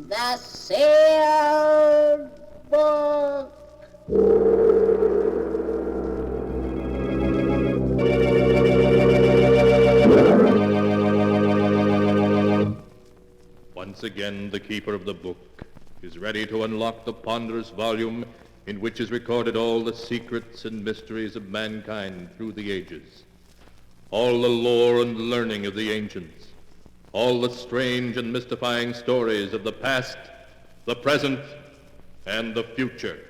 The sealed book. Once again, the keeper of the book is ready to unlock the ponderous volume in which is recorded all the secrets and mysteries of mankind through the ages, all the lore and learning of the ancients, all the strange and mystifying stories of the past, the present, and the future.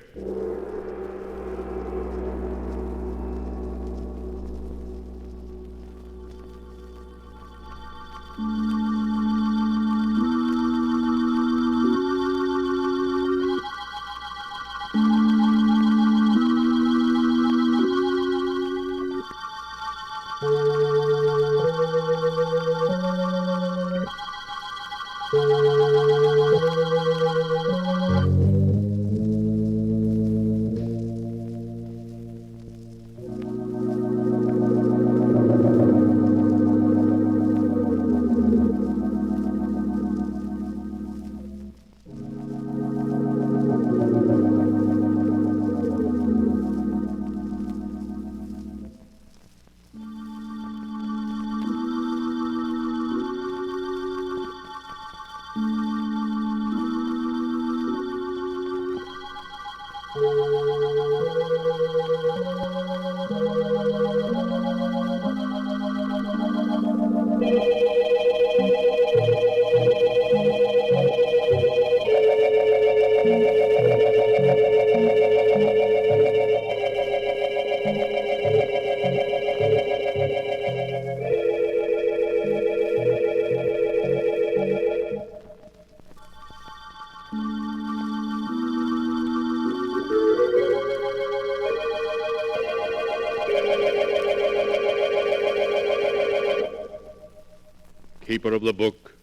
Keeper of the book,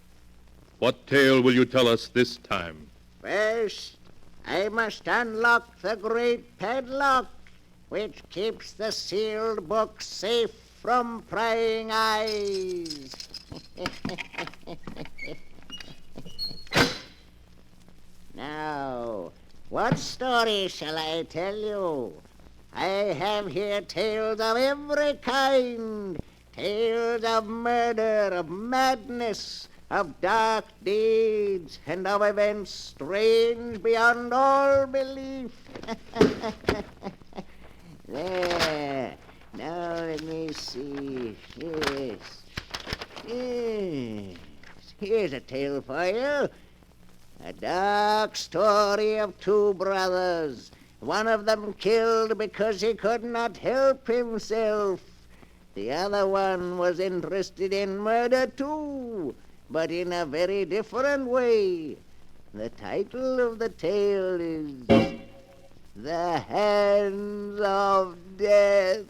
what tale will you tell us this time? First, I must unlock the great padlock which keeps the sealed book safe from prying eyes. Now, what story shall I tell you? I have here tales of every kind. Tales of murder, of madness, of dark deeds, and of events strange beyond all belief. There. Now let me see. Yes. Here's a tale for you. A dark story of two brothers. One of them killed because he could not help himself. The other one was interested in murder too, but in a very different way. The title of the tale is The Hands of Death.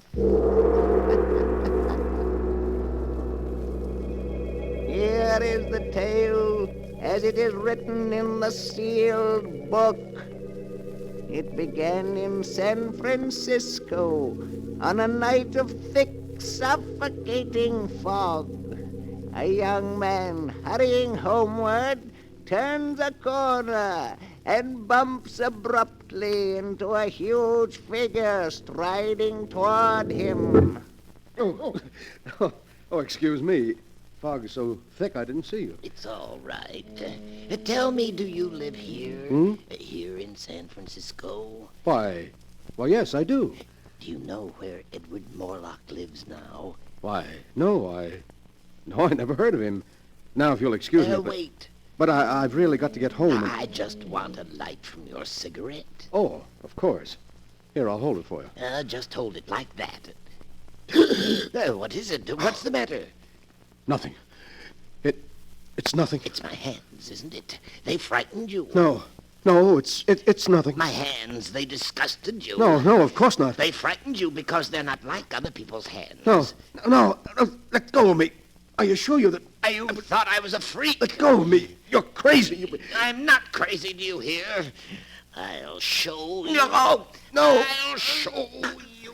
Here is the tale as it is written in the sealed book. It began in San Francisco on a night of thick, suffocating fog. A young man hurrying homeward turns a corner and bumps abruptly into a huge figure striding toward him. Oh, excuse me. Fog is so thick I didn't see you. It's all right. Tell me, do you live here? Here in San Francisco? Why, yes, I do. Do you know where Edward Morlock lives now? Why, no, I never heard of him. Now, if you'll excuse me... Wait. But I've really got to get home. I just want a light from your cigarette. Oh, of course. Here, I'll hold it for you. Just hold it like that. What is it? What's the matter? Nothing. It's nothing. It's my hands, isn't it? They frightened you. No, it's nothing. My hands, they disgusted you. No, of course not. They frightened you because they're not like other people's hands. No, let go of me. Are you sure that... You thought I was a freak? Let go of me. You're crazy. I'm not crazy, do you hear? I'll show you. No. I'll show you.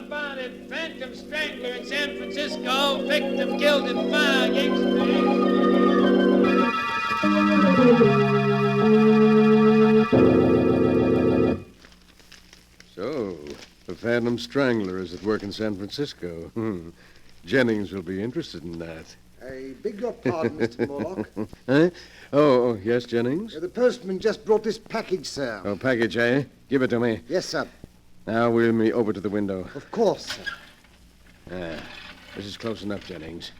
about it. Phantom strangler in San Francisco. Victim killed in fire. So, the Phantom Strangler is at work in San Francisco. Jennings will be interested in that. I beg your pardon, Mr. Morlock. Huh? Oh, yes, Jennings? The postman just brought this package, sir. Oh, package, eh? Give it to me. Yes, sir. Now, wheel me over to the window. Of course, sir. This is close enough, Jennings.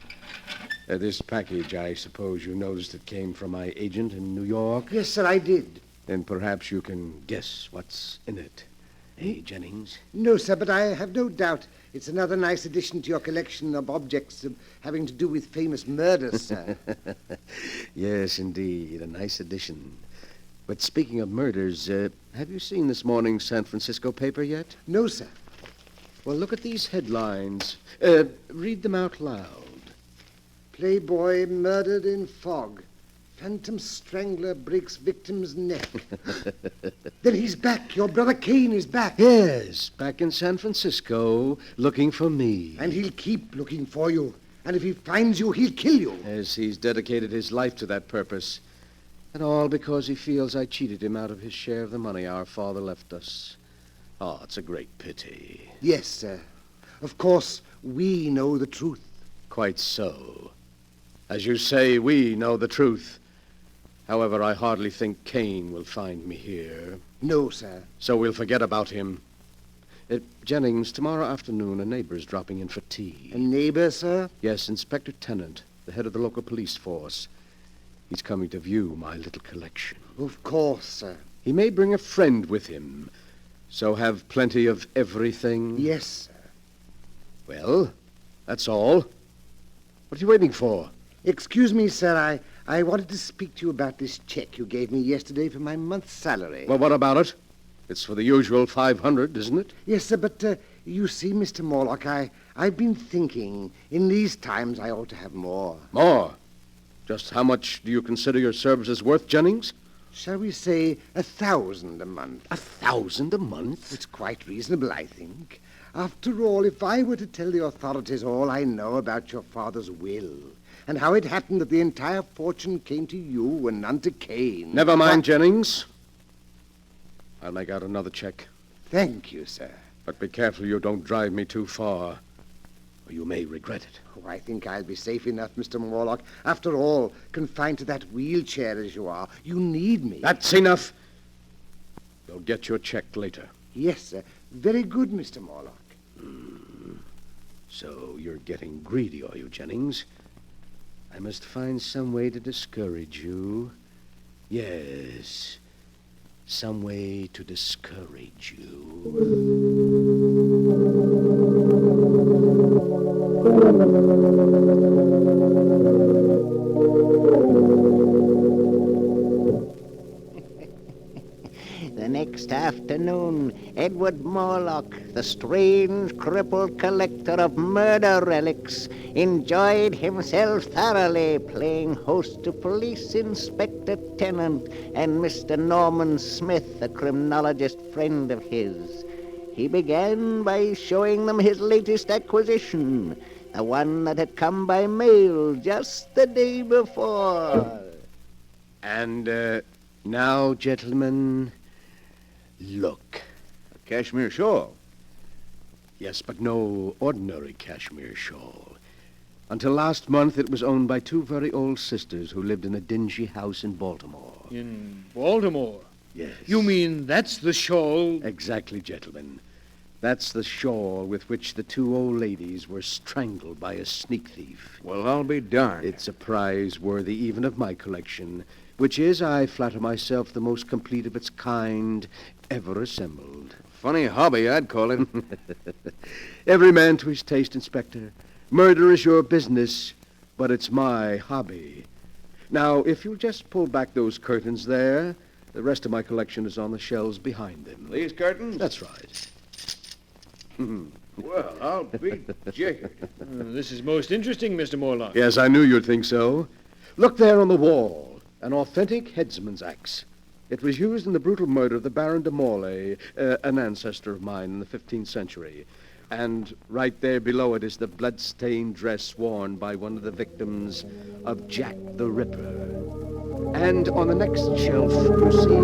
This package, I suppose you noticed it came from my agent in New York? Yes, sir, I did. Then perhaps you can guess what's in it. Eh, Jennings? No, sir, but I have no doubt it's another nice addition to your collection of objects having to do with famous murders, sir. Yes, indeed, a nice addition. But speaking of murders, have you seen this morning's San Francisco paper yet? No, sir. Well, look at these headlines. Read them out loud. Playboy murdered in fog. Phantom strangler breaks victim's neck. Then he's back. Your brother Kane is back. Yes, back in San Francisco, looking for me. And he'll keep looking for you. And if he finds you, he'll kill you. Yes, he's dedicated his life to that purpose. And all because he feels I cheated him out of his share of the money our father left us. Oh, it's a great pity. Yes, sir. Of course, we know the truth. Quite so. As you say, we know the truth. However, I hardly think Kane will find me here. No, sir. So we'll forget about him. Jennings, tomorrow afternoon, a neighbor's dropping in for tea. A neighbor, sir? Yes, Inspector Tennant, the head of the local police force. He's coming to view my little collection. Of course, sir. He may bring a friend with him. So have plenty of everything? Yes, sir. Well, that's all. What are you waiting for? Excuse me, sir. I wanted to speak to you about this check you gave me yesterday for my month's salary. Well, what about it? It's for the usual 500, isn't it? Yes, sir, but you see, Mr. Morlock, I've been thinking in these times I ought to have more. More? Just how much do you consider your services worth, Jennings? Shall we say 1,000 a month? 1,000 a month? It's quite reasonable, I think. After all, if I were to tell the authorities all I know about your father's will, and how it happened that the entire fortune came to you and none to Kane... Never mind, Jennings. I'll make out another check. Thank you, sir. But be careful you don't drive me too far, or you may regret it. Oh, I think I'll be safe enough, Mr. Morlock. After all, confined to that wheelchair as you are, you need me. That's enough. You'll get your check later. Yes, sir. Very good, Mr. Morlock. So you're getting greedy, are you, Jennings? I must find some way to discourage you. Yes, some way to discourage you. The next afternoon, Edward Morlock, the strange crippled collector of murder relics, enjoyed himself thoroughly playing host to Police Inspector Tennant and Mr. Norman Smith, a criminologist friend of his. He began by showing them his latest acquisition, the one that had come by mail just the day before. And now, gentlemen, look. A cashmere shawl. Yes, but no ordinary cashmere shawl. Until last month, it was owned by two very old sisters who lived in a dingy house in Baltimore. In Baltimore? Yes. You mean that's the shawl? Exactly, gentlemen. That's the shawl with which the two old ladies were strangled by a sneak thief. Well, I'll be darned. It's a prize worthy even of my collection, which is, I flatter myself, the most complete of its kind ever assembled. Funny hobby, I'd call it. Every man to his taste, Inspector. Murder is your business, but it's my hobby. Now, if you'll just pull back those curtains there, the rest of my collection is on the shelves behind them. These curtains? That's right. Well, I'll be jiggered. This is most interesting, Mr. Morlock. Yes, I knew you'd think so. Look there on the wall. An authentic headsman's axe. It was used in the brutal murder of the Baron de Morlaix, an ancestor of mine in the 15th century. And right there below it is the blood-stained dress worn by one of the victims of Jack the Ripper. And on the next shelf, you see...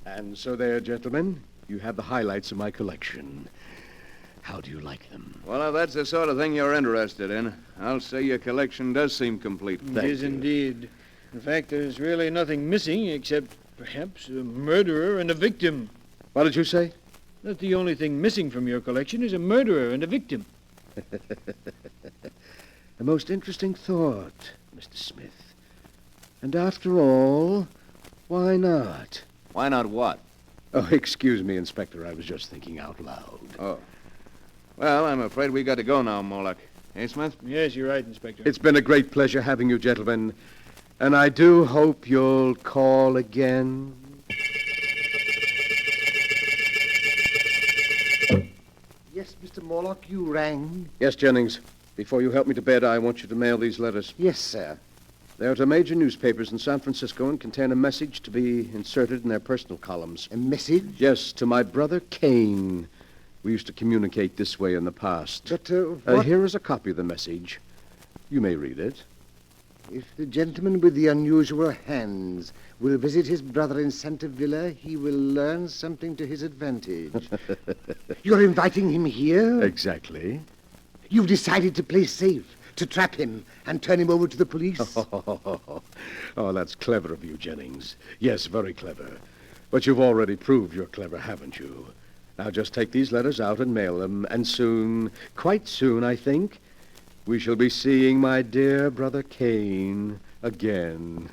And so there, gentlemen, you have the highlights of my collection. How do you like them? Well, if that's the sort of thing you're interested in, I'll say your collection does seem complete. It is indeed. In fact, there's really nothing missing except perhaps a murderer and a victim. What did you say? That the only thing missing from your collection is a murderer and a victim. A most interesting thought, Mr. Smith. And after all, why not? Why not what? Oh, excuse me, Inspector. I was just thinking out loud. Oh. Well, I'm afraid we got to go now, Moloch. Hey, Smith? Yes, you're right, Inspector. It's been a great pleasure having you, gentlemen. And I do hope you'll call again. Yes, Mr. Morlock, you rang? Yes, Jennings. Before you help me to bed, I want you to mail these letters. Yes, sir. They're to major newspapers in San Francisco and contain a message to be inserted in their personal columns. A message? Yes, to my brother Kane. We used to communicate this way in the past. But, what... Here is a copy of the message. You may read it. If the gentleman with the unusual hands will visit his brother in Santa Villa, he will learn something to his advantage. You're inviting him here? Exactly. You've decided to play safe, to trap him and turn him over to the police? Oh, that's clever of you, Jennings. Yes, very clever. But you've already proved you're clever, haven't you? Now just take these letters out and mail them, and soon, quite soon, I think, we shall be seeing my dear brother Kane again.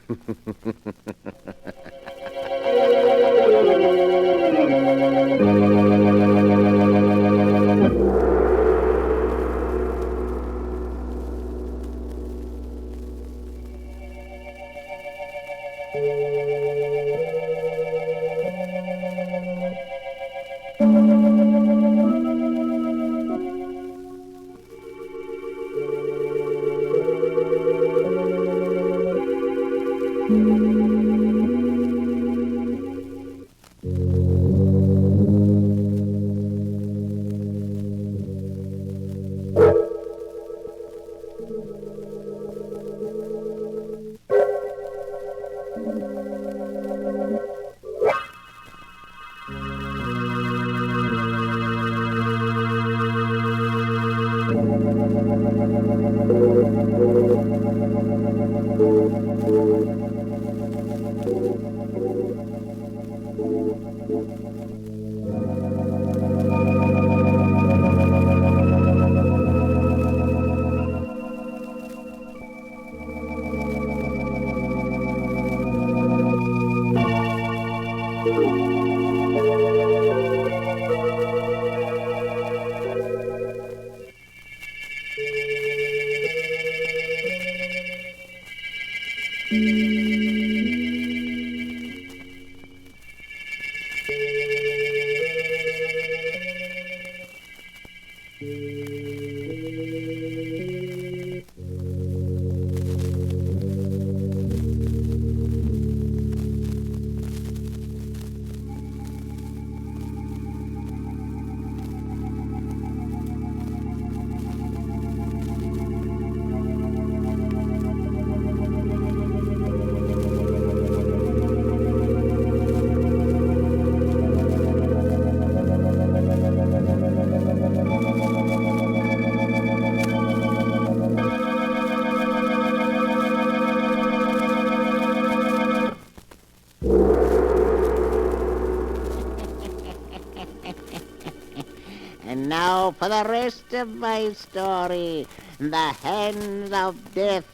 And now for the rest of my story, the hands of death,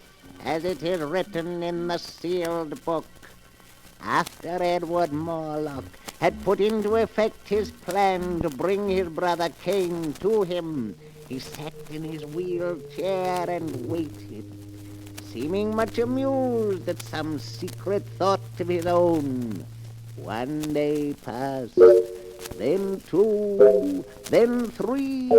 as it is written in the sealed book. After Edward Morlock had put into effect his plan to bring his brother Kane to him, he sat in his wheelchair and waited, seeming much amused at some secret thought of his own. One day passed, then two, then three,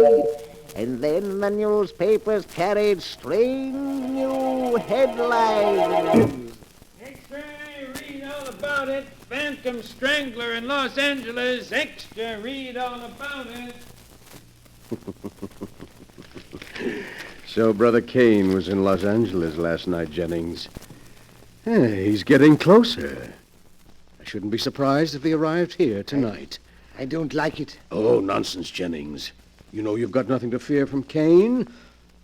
and then the newspapers carried strange news. new headlines. Extra, read all about it. Phantom Strangler in Los Angeles. Extra, read all about it. So Brother Kane was in Los Angeles last night, Jennings. He's getting closer. I shouldn't be surprised if he arrived here tonight. I don't like it. Oh, nonsense, Jennings. You know you've got nothing to fear from Kane.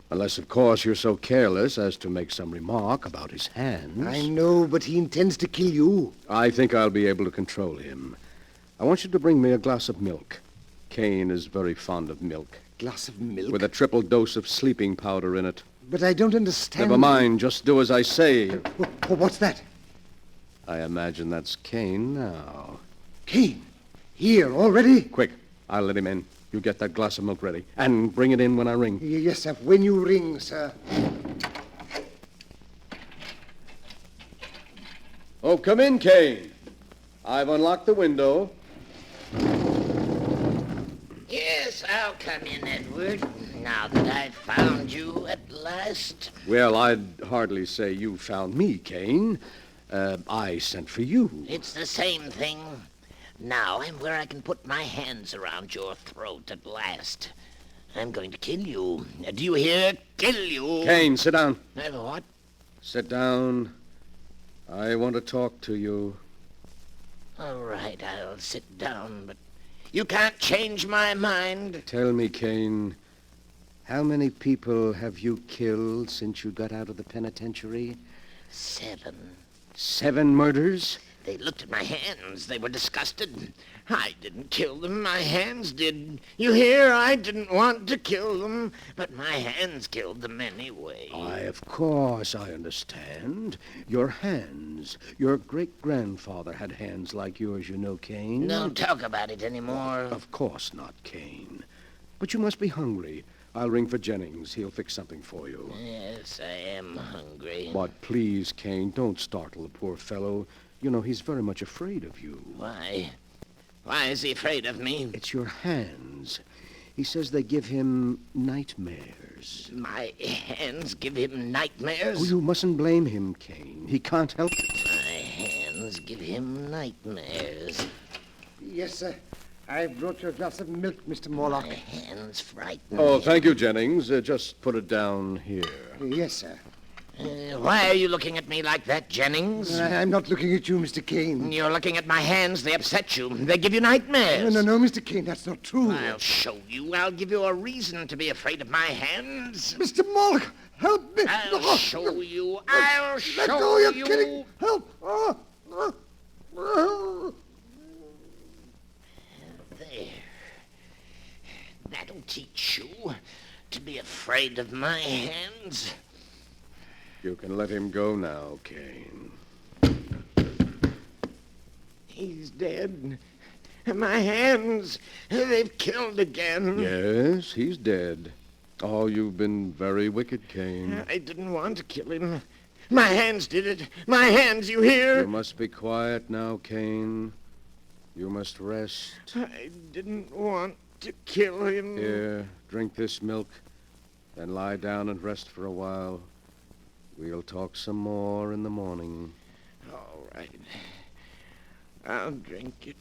Unless, of course, you're so careless as to make some remark about his hands. I know, but he intends to kill you. I think I'll be able to control him. I want you to bring me a glass of milk. Kane is very fond of milk. Glass of milk? With a triple dose of sleeping powder in it. But I don't understand. Never mind. Just do as I say. What's that? I imagine that's Kane now. Kane? Here, already? Quick. I'll let him in. You get that glass of milk ready. And bring it in when I ring. Yes, sir. When you ring, sir. Oh, come in, Kane. I've unlocked the window. Yes, I'll come in, Edward. Now that I've found you at last. Well, I'd hardly say you found me, Kane. I sent for you. It's the same thing. Now I'm where I can put my hands around your throat at last. I'm going to kill you. Do you hear? Kill you. Kane, sit down. What? Sit down. I want to talk to you. All right, I'll sit down, but you can't change my mind. Tell me, Kane, how many people have you killed since you got out of the penitentiary? 7. 7 murders? They looked at my hands. They were disgusted. I didn't kill them. My hands did. You hear? I didn't want to kill them, but my hands killed them anyway. Why, of course, I understand. Your hands. Your great-grandfather had hands like yours, you know, Kane. Don't talk about it anymore. Of course not, Kane. But you must be hungry. I'll ring for Jennings. He'll fix something for you. Yes, I am hungry. But please, Kane, don't startle the poor fellow. You know, he's very much afraid of you. Why? Why is he afraid of me? It's your hands. He says they give him nightmares. My hands give him nightmares? Oh, you mustn't blame him, Kane. He can't help it. My hands give him nightmares. Yes, sir. I brought you a glass of milk, Mr. Morlock. My hands frighten Oh, me. thank you, Jennings. Just put it down here. Yes, sir. Why are you looking at me like that, Jennings? I'm not looking at you, Mr. Kane. You're looking at my hands. They upset you. They give you nightmares. No, Mr. Kane, that's not true. I'll show you. I'll give you a reason to be afraid of my hands. Mr. Morlock, help me. I'll show you. I'll Let show go, you're you. kidding. Help. There. That'll teach you to be afraid of my hands. You can let him go now, Kane. He's dead. My hands, they've killed again. Yes, he's dead. Oh, you've been very wicked, Kane. I didn't want to kill him. My hands did it. My hands, you hear? You must be quiet now, Kane. You must rest. I didn't want to kill him. Here, drink this milk, then lie down and rest for a while. We'll talk some more in the morning. All right. I'll drink it.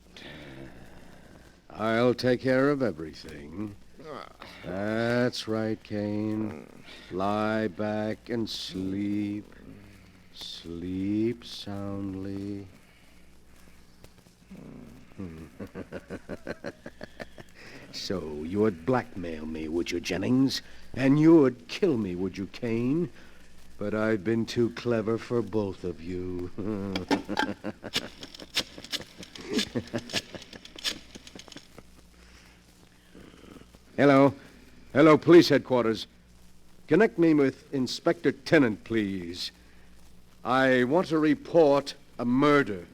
I'll take care of everything. Ah. That's right, Kane. Lie back and sleep. Sleep soundly. So you'd blackmail me, would you, Jennings? And you'd kill me, would you, Kane? But I've been too clever for both of you. Hello. Hello, police headquarters. Connect me with Inspector Tennant, please. I want to report a murder.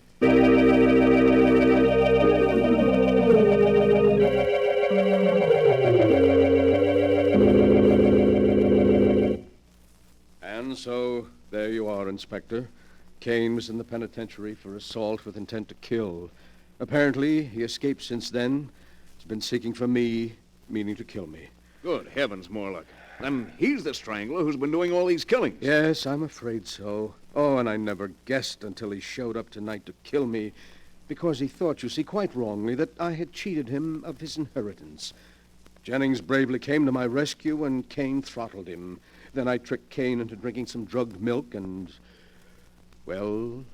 And so, there you are, Inspector. Kane was in the penitentiary for assault with intent to kill. Apparently, he escaped since then. He's been seeking for me, meaning to kill me. Good heavens, Morlock. Then he's the strangler who's been doing all these killings. Yes, I'm afraid so. Oh, and I never guessed until he showed up tonight to kill me, because he thought, you see, quite wrongly, that I had cheated him of his inheritance. Jennings bravely came to my rescue, and Kane throttled him. Then I tricked Kane into drinking some drugged milk, and, well,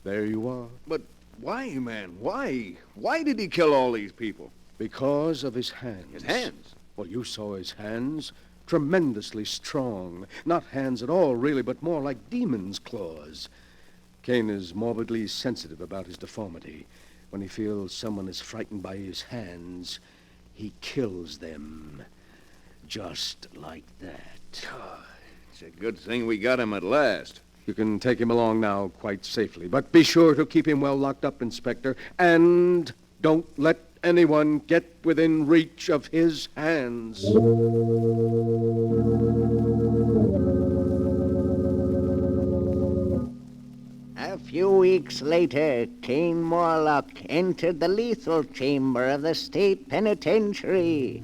there you are. But why, man? Why? Why did he kill all these people? Because of his hands. His hands? Well, you saw his hands. Tremendously strong. Not hands at all, really, but more like demon's claws. Kane is morbidly sensitive about his deformity. When he feels someone is frightened by his hands, he kills them. Just like that. It's a good thing we got him at last. You can take him along now quite safely, but be sure to keep him well locked up, Inspector, and don't let anyone get within reach of his hands. A few weeks later, Kane Morlock entered the lethal chamber of the state penitentiary.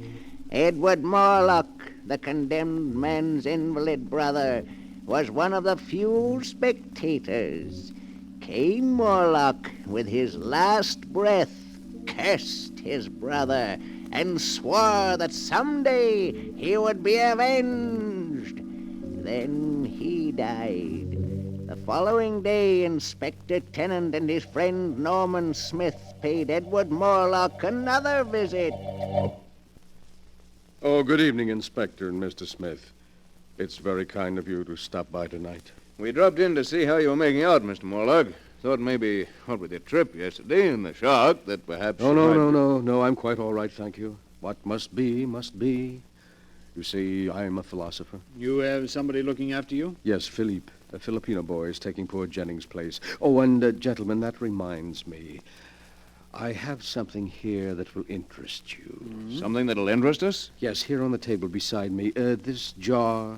Edward Morlock, the condemned man's invalid brother, was one of the few spectators. Kane Morlock, with his last breath, cursed his brother and swore that someday he would be avenged. Then he died. The following day, Inspector Tennant and his friend Norman Smith paid Edward Morlock another visit. Oh, good evening, Inspector and Mr. Smith. It's very kind of you to stop by tonight. We dropped in to see how you were making out, Mr. Morlock. Thought maybe, what with your trip yesterday and the shock, that perhaps... Oh, no, I'm quite all right, thank you. What must be, must be. You see, I'm a philosopher. You have somebody looking after you? Yes, Philippe, a Filipino boy, is taking poor Jennings' place. Oh, and, gentlemen, that reminds me. I have something here that will interest you. Mm-hmm. Something that'll interest us? Yes, here on the table beside me. This jar.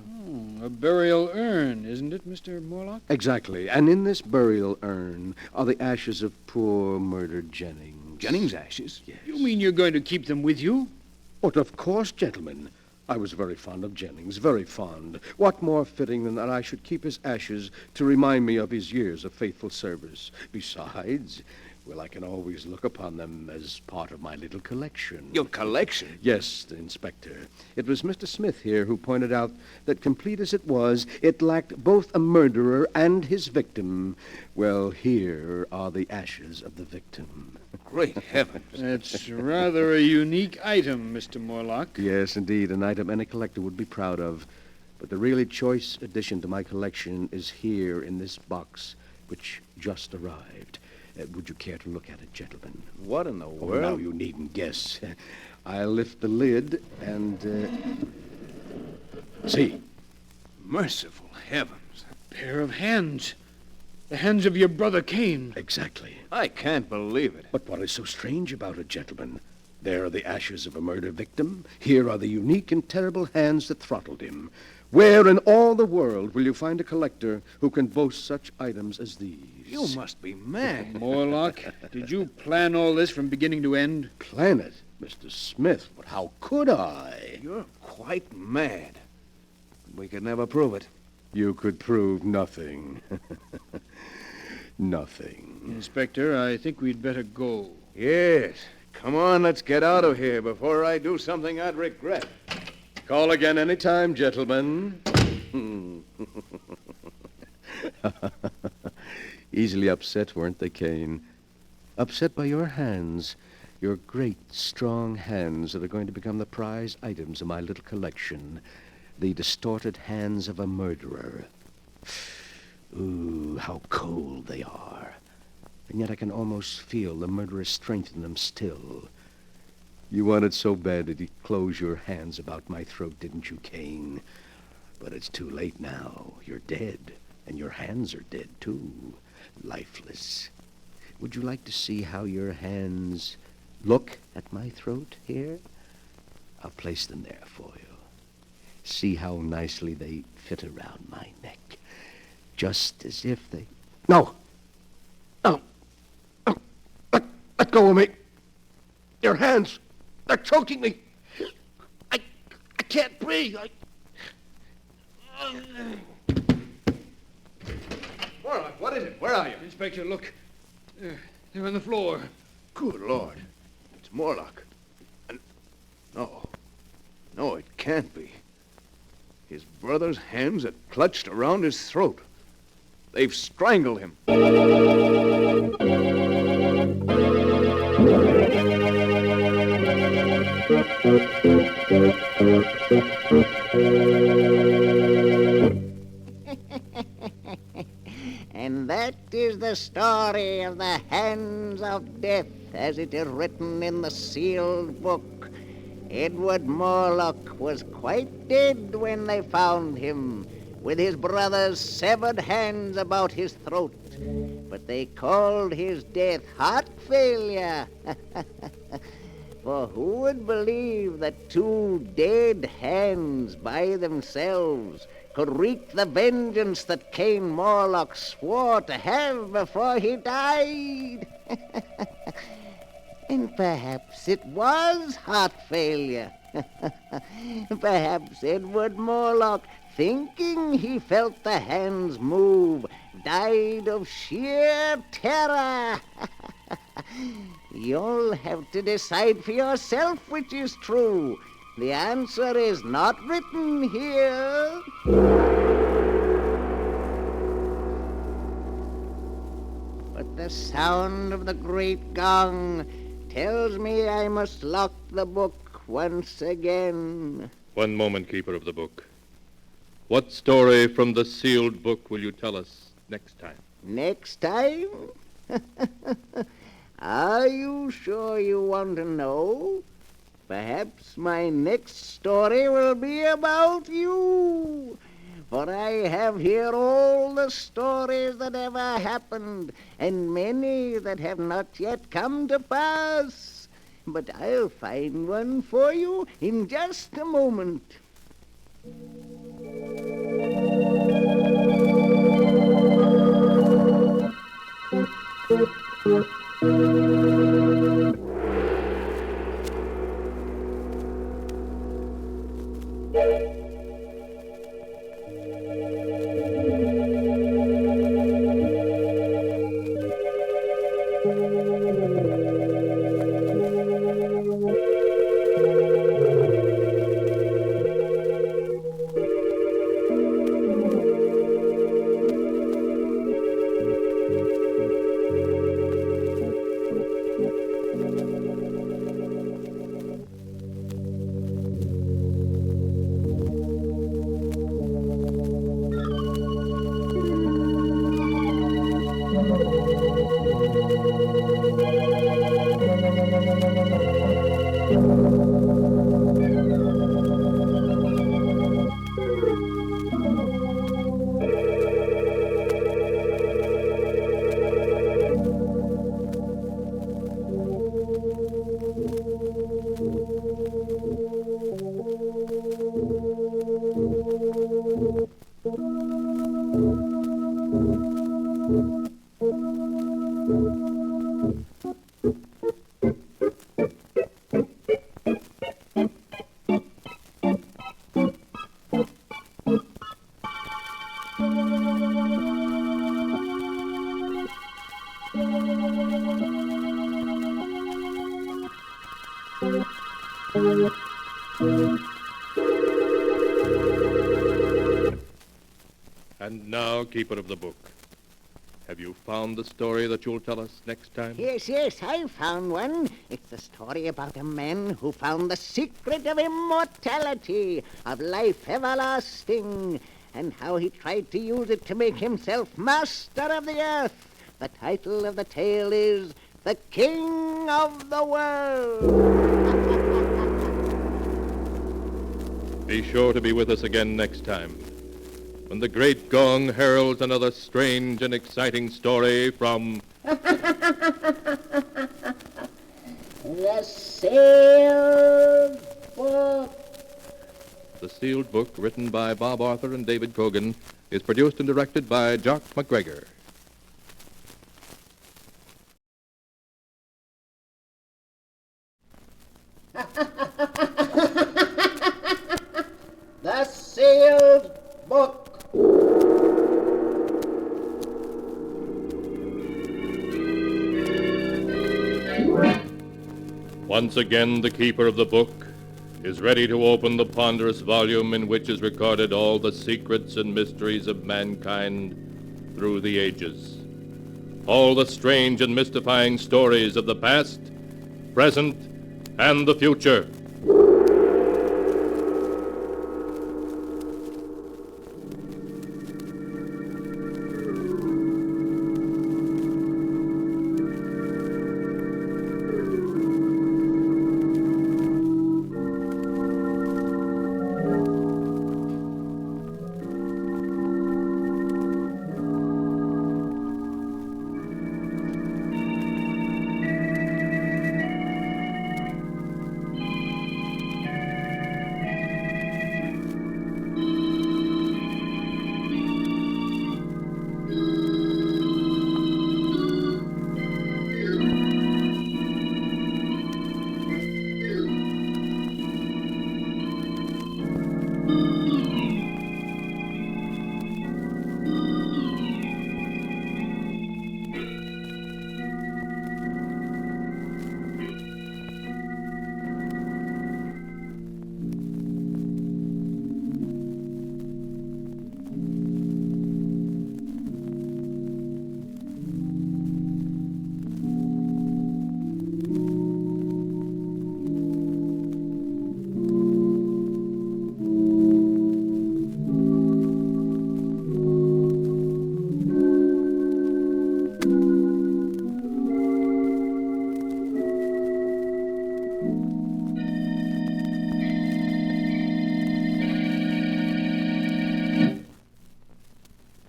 A burial urn, isn't it, Mr. Morlock? Exactly. And in this burial urn are the ashes of poor murdered Jennings. Jennings' ashes? Yes. You mean you're going to keep them with you? But of course, gentlemen. I was very fond of Jennings, very fond. What more fitting than that I should keep his ashes to remind me of his years of faithful service? Besides, well, I can always look upon them as part of my little collection. Your collection? Yes, Inspector. It was Mr. Smith here who pointed out that, complete as it was, it lacked both a murderer and his victim. Well, here are the ashes of the victim. Great heavens. That's rather a unique item, Mr. Morlock. Yes, indeed, an item any collector would be proud of. But the really choice addition to my collection is here in this box, which just arrived. Would you care to look at it, gentlemen? What in the Oh, world? now you needn't guess. I'll lift the lid and, see. Merciful heavens. A pair of hands. The hands of your brother Kane. Exactly. I can't believe it. But what is so strange about it, gentlemen? There are the ashes of a murder victim. Here are the unique and terrible hands that throttled him. Where in all the world will you find a collector who can boast such items as these? You must be mad. Morlock, did you plan all this from beginning to end? Plan it, Mr. Smith, but how could I? You're quite mad. We could never prove it. You could prove nothing. Nothing. Inspector, I think we'd better go. Yes. Come on, let's get out of here before I do something I'd regret. Call again any time, gentlemen. Easily upset, weren't they, Kane? Upset by your hands. Your great, strong hands that are going to become the prize items of my little collection. The distorted hands of a murderer. Ooh, how cold they are. And yet I can almost feel the murderous strength in them still. You wanted so bad that you'd close your hands about my throat, didn't you, Kane? But it's too late now. You're dead. And your hands are dead, too. Lifeless. Would you like to see how your hands look at my throat here? I'll place them there for you. See how nicely they fit around my neck. Just as if they... No! No! No! Let go of me! Your hands! They're choking me! I can't breathe! Morlock, what is it? Where are you? Inspector, look. They're on the floor. Good Lord. It's Morlock. And no. No, it can't be. His brother's hands are clutched around his throat. They've strangled him. And that is the story of the Hands of Death, as it is written in the sealed book. Edward Morlock was quite dead when they found him, with his brother's severed hands about his throat. But they called his death heart failure. For who would believe that two dead hands by themselves could wreak the vengeance that Cain Morlock swore to have before he died? And perhaps it was heart failure. Perhaps Edward Morlock, thinking he felt the hands move, died of sheer terror. You'll have to decide for yourself which is true. The answer is not written here. But the sound of the great gong tells me I must lock the book once again. One moment, Keeper of the Book. What story from the sealed book will you tell us next time? Next time? Are you sure you want to know? Perhaps my next story will be about you. For I have here all the stories that ever happened, and many that have not yet come to pass. But I'll find one for you in just a moment. And now, Keeper of the Book, have you found the story that you'll tell us next time? Yes, I found one. It's the story about a man who found the secret of immortality, of life everlasting, and how he tried to use it to make himself master of the earth. The title of the tale is The King of the World. Be sure to be with us again next time, when the great gong heralds another strange and exciting story from The Sealed Book. The Sealed Book, written by Bob Arthur and David Kogan, is produced and directed by Jock MacGregor. The Sealed Book. Once again, the keeper of the book is ready to open the ponderous volume in which is recorded all the secrets and mysteries of mankind through the ages. All the strange and mystifying stories of the past, present, and the future.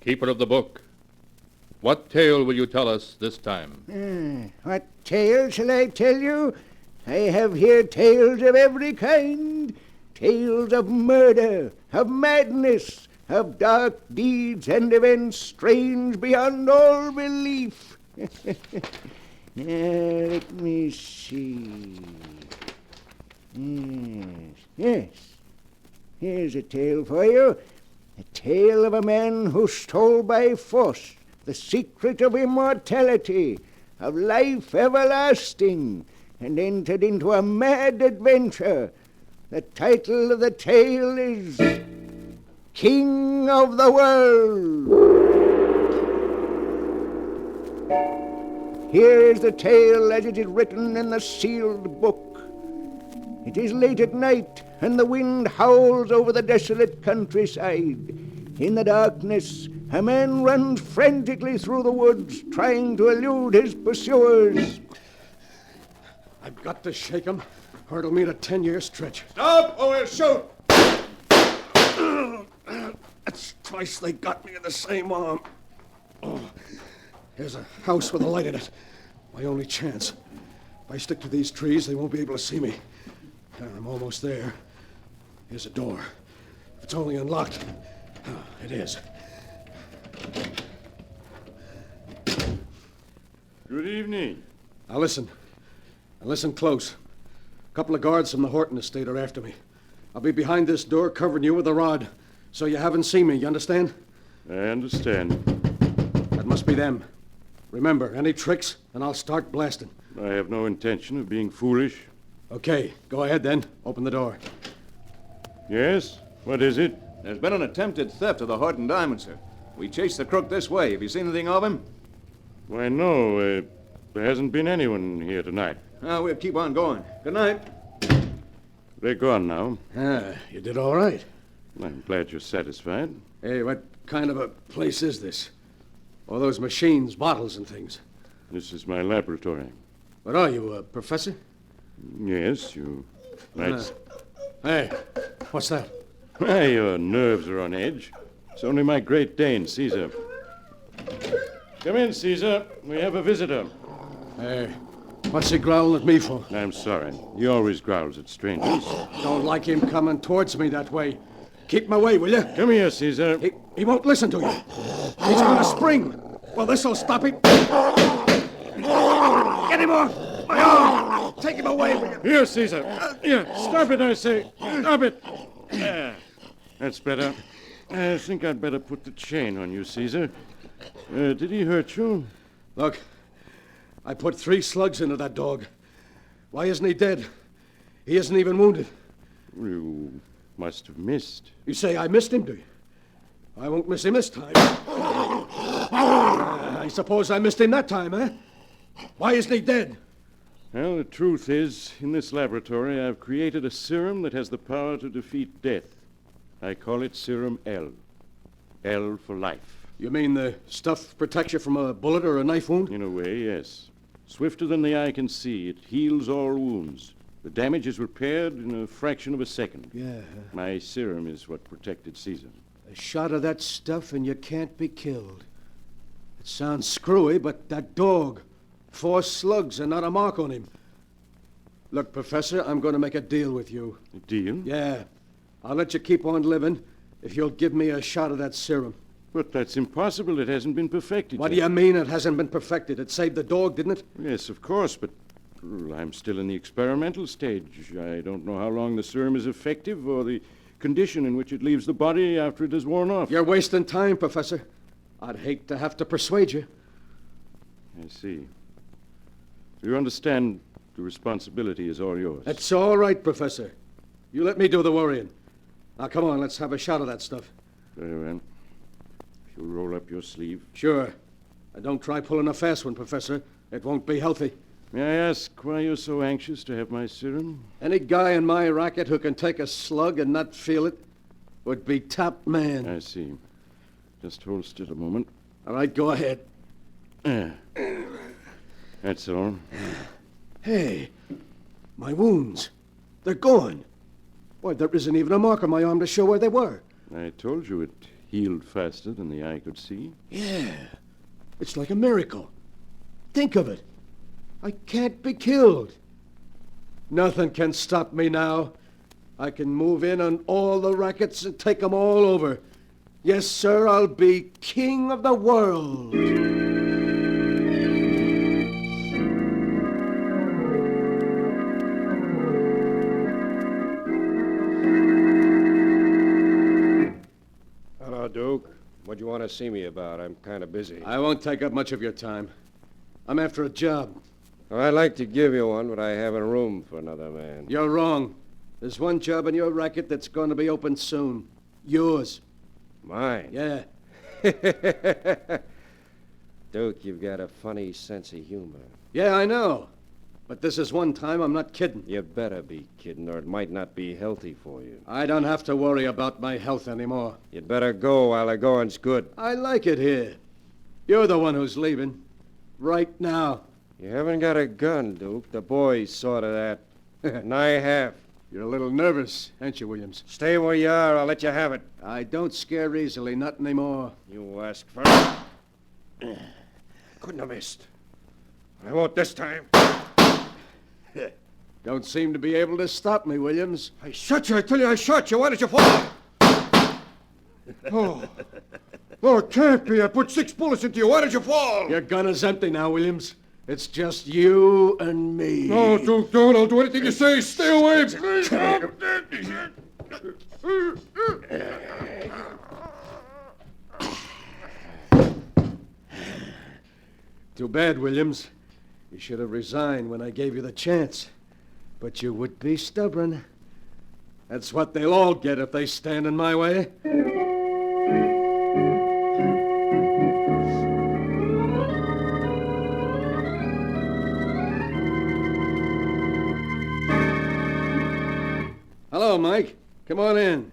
Keeper of the book, what tale will you tell us this time? What tale shall I tell you? I have here tales of every kind. Tales of murder, of madness, of dark deeds and events strange beyond all belief. Let me see. Yes. Here's a tale for you. A tale of a man who stole by force the secret of immortality, of life everlasting, and entered into a mad adventure. The title of the tale is King of the World. Here is the tale as it is written in the sealed book. It is late at night, and the wind howls over the desolate countryside. In the darkness, a man runs frantically through the woods, trying to elude his pursuers. I've got to shake him, or it'll mean a 10-year stretch. Stop, or we'll shoot! That's twice they got me in the same arm. Oh, here's a house with a light in it. My only chance. If I stick to these trees, they won't be able to see me. I'm almost there. Here's a door. If it's only unlocked. Oh, it is. Good evening. Now listen. Now listen close. A couple of guards from the Horton estate are after me. I'll be behind this door covering you with a rod, so you haven't seen me, you understand? I understand. That must be them. Remember, any tricks, and I'll start blasting. I have no intention of being foolish. Okay, go ahead then. Open the door. Yes? What is it? There's been an attempted theft of the Horton diamonds, sir. We chased the crook this way. Have you seen anything of him? Why, no. There hasn't been anyone here tonight. We'll keep on going. Good night. They're gone now. You did all right. I'm glad you're satisfied. Hey, what kind of a place is this? All those machines, bottles, and things. This is my laboratory. What are you, a professor? Yes, you might... Hey, what's that? Why, your nerves are on edge. It's only my Great Dane, Caesar. Come in, Caesar. We have a visitor. Hey, what's he growling at me for? I'm sorry. He always growls at strangers. Don't like him coming towards me that way. Keep him away, will you? Come here, Caesar. He won't listen to you. He's going to spring. Well, this'll stop him. Get him off! My arm! Take him away, will you? Here, Caesar. Here, stop it, I say. Stop it. That's better. I think I'd better put the chain on you, Caesar. Did he hurt you? Look, I put 3 slugs into that dog. Why isn't he dead? He isn't even wounded. You must have missed. You say I missed him, do you? I won't miss him this time. I suppose I missed him that time, eh? Why isn't he dead? Well, the truth is, in this laboratory, I've created a serum that has the power to defeat death. I call it Serum L. L for life. You mean the stuff protects you from a bullet or a knife wound? In a way, yes. Swifter than the eye can see, it heals all wounds. The damage is repaired in a fraction of a second. Yeah. My serum is what protected Caesar. A shot of that stuff and you can't be killed. It sounds screwy, but that dog, 4 slugs and not a mark on him. Look, Professor, I'm going to make a deal with you. A deal? Yeah. I'll let you keep on living if you'll give me a shot of that serum. But that's impossible. It hasn't been perfected What do yet. you mean it hasn't been perfected? It saved the dog, didn't it? Yes, of course, but I'm still in the experimental stage. I don't know how long the serum is effective or the condition in which it leaves the body after it has worn off. You're wasting time, Professor. I'd hate to have to persuade you. I see. You understand the responsibility is all yours. That's all right, Professor. You let me do the worrying. Now, come on, let's have a shot of that stuff. Very well. If you'll roll up your sleeve. Sure. And don't try pulling a fast one, Professor. It won't be healthy. May I ask why you're so anxious to have my serum? Any guy in my racket who can take a slug and not feel it would be top man. I see. Just hold still a moment. All right, go ahead. That's all. Hey, my wounds. They're gone. Why, there isn't even a mark on my arm to show where they were. I told you it healed faster than the eye could see. Yeah. It's like a miracle. Think of it. I can't be killed. Nothing can stop me now. I can move in on all the rackets and take them all over. Yes, sir, I'll be king of the world. Hello, Duke. What do you want to see me about? I'm kind of busy. I won't take up much of your time. I'm after a job. Well, I'd like to give you one, but I haven't room for another man. You're wrong. There's one job in your racket that's going to be open soon. Yours. Mine? Yeah. Duke, you've got a funny sense of humor. Yeah, I know. But this is one time I'm not kidding. You better be kidding, or it might not be healthy for you. I don't have to worry about my health anymore. You'd better go while the going's good. I like it here. You're the one who's leaving. Right now. You haven't got a gun, Duke. The boys saw to that. And I have. You're a little nervous, ain't you, Williams? Stay where you are. I'll let you have it. I don't scare easily, not anymore. You asked for it. Couldn't have missed. I won't this time. Don't seem to be able to stop me, Williams. I shot you. I tell you I shot you. Why did you fall? Oh, it can't be. I put 6 bullets into you. Why did you fall? Your gun is empty now, Williams. It's just you and me. No, Duke, don't. I'll do anything you say. Stay away, please. Too bad, Williams. You should have resigned when I gave you the chance. But you would be stubborn. That's what they'll all get if they stand in my way. Hello, Mike. Come on in.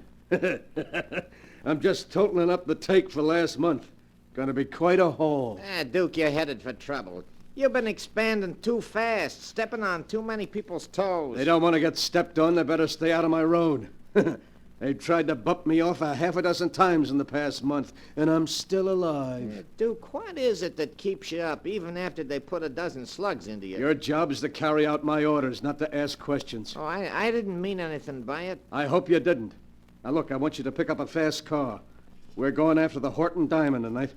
I'm just totaling up the take for last month. Gonna be quite a haul. Duke, you're headed for trouble. You've been expanding too fast, stepping on too many people's toes. They don't want to get stepped on. They better stay out of my road. They've tried to bump me off a half a dozen times in the past month, and I'm still alive. Duke, what is it that keeps you up even after they put a dozen slugs into you? Your job is to carry out my orders, not to ask questions. Oh, I didn't mean anything by it. I hope you didn't. Now, look, I want you to pick up a fast car. We're going after the Horton Diamond tonight.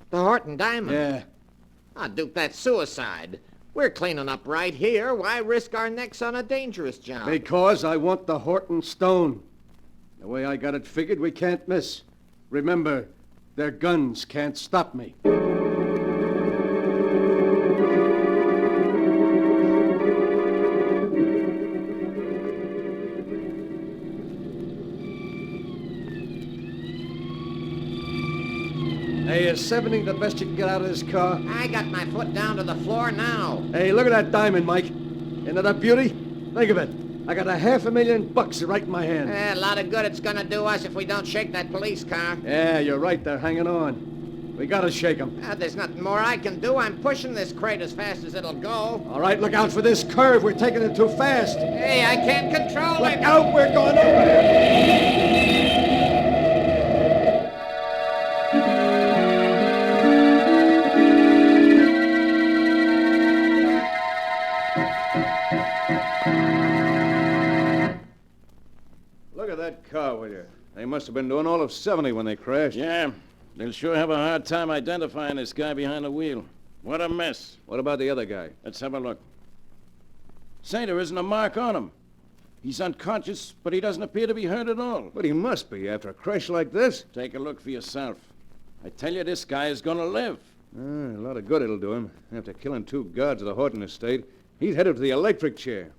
The Horton Diamond? Yeah. Duke, that's suicide. We're cleaning up right here. Why risk our necks on a dangerous job? Because I want the Horton Stone. The way I got it figured, we can't miss. Remember, their guns can't stop me. you? 70 the best you can get out of this car? I got my foot down to the floor now. Hey, look at that diamond, Mike. Isn't that a beauty? Think of it. I got $500,000 right in my hand. A lot of good it's gonna do us if we don't shake that police car. Yeah, you're right. They're hanging on. We gotta shake them. There's nothing more I can do. I'm pushing this crate as fast as it'll go. All right, look out for this curve. We're taking it too fast. Hey, I can't control Look it. out, we're going over. Look at that car, will you? They must have been doing all of 70 when they crashed. Yeah, they'll sure have a hard time identifying this guy behind the wheel. What a mess. What about the other guy? Let's have a look. Say, there isn't a mark on him. He's unconscious, but he doesn't appear to be hurt at all. But he must be after a crash like this. Take a look for yourself. I tell you, this guy is gonna live. A lot of good it'll do him. After killing 2 guards of the Horton estate, he's headed for the electric chair.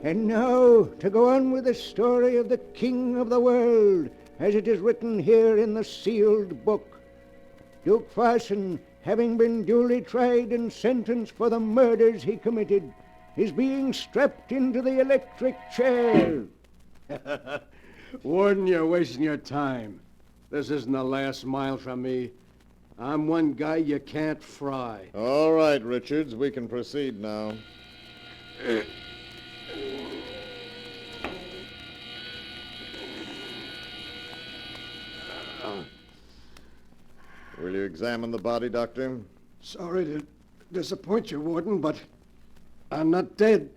And now, to go on with the story of the King of the World, as it is written here in the sealed book. Duke Farson, having been duly tried and sentenced for the murders he committed, is being strapped into the electric chair. Warden, you're wasting your time. This isn't the last mile from me. I'm one guy you can't fry. All right, Richards, we can proceed now. Will you examine the body, Doctor? Sorry to disappoint you, Warden, but I'm not dead.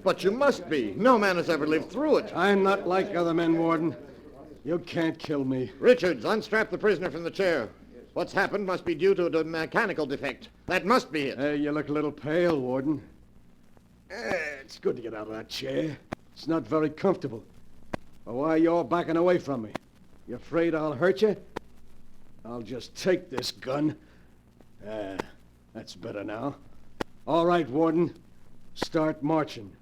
But you must be. No man has ever lived through it. I'm not like other men, Warden. You can't kill me. Richards, unstrap the prisoner from the chair. What's happened must be due to a mechanical defect. That must be it. Hey, you look a little pale, Warden. It's good to get out of that chair. It's not very comfortable. Well, why are you all backing away from me? You afraid I'll hurt you? I'll just take this gun. That's better now. All right, Warden. Start marching.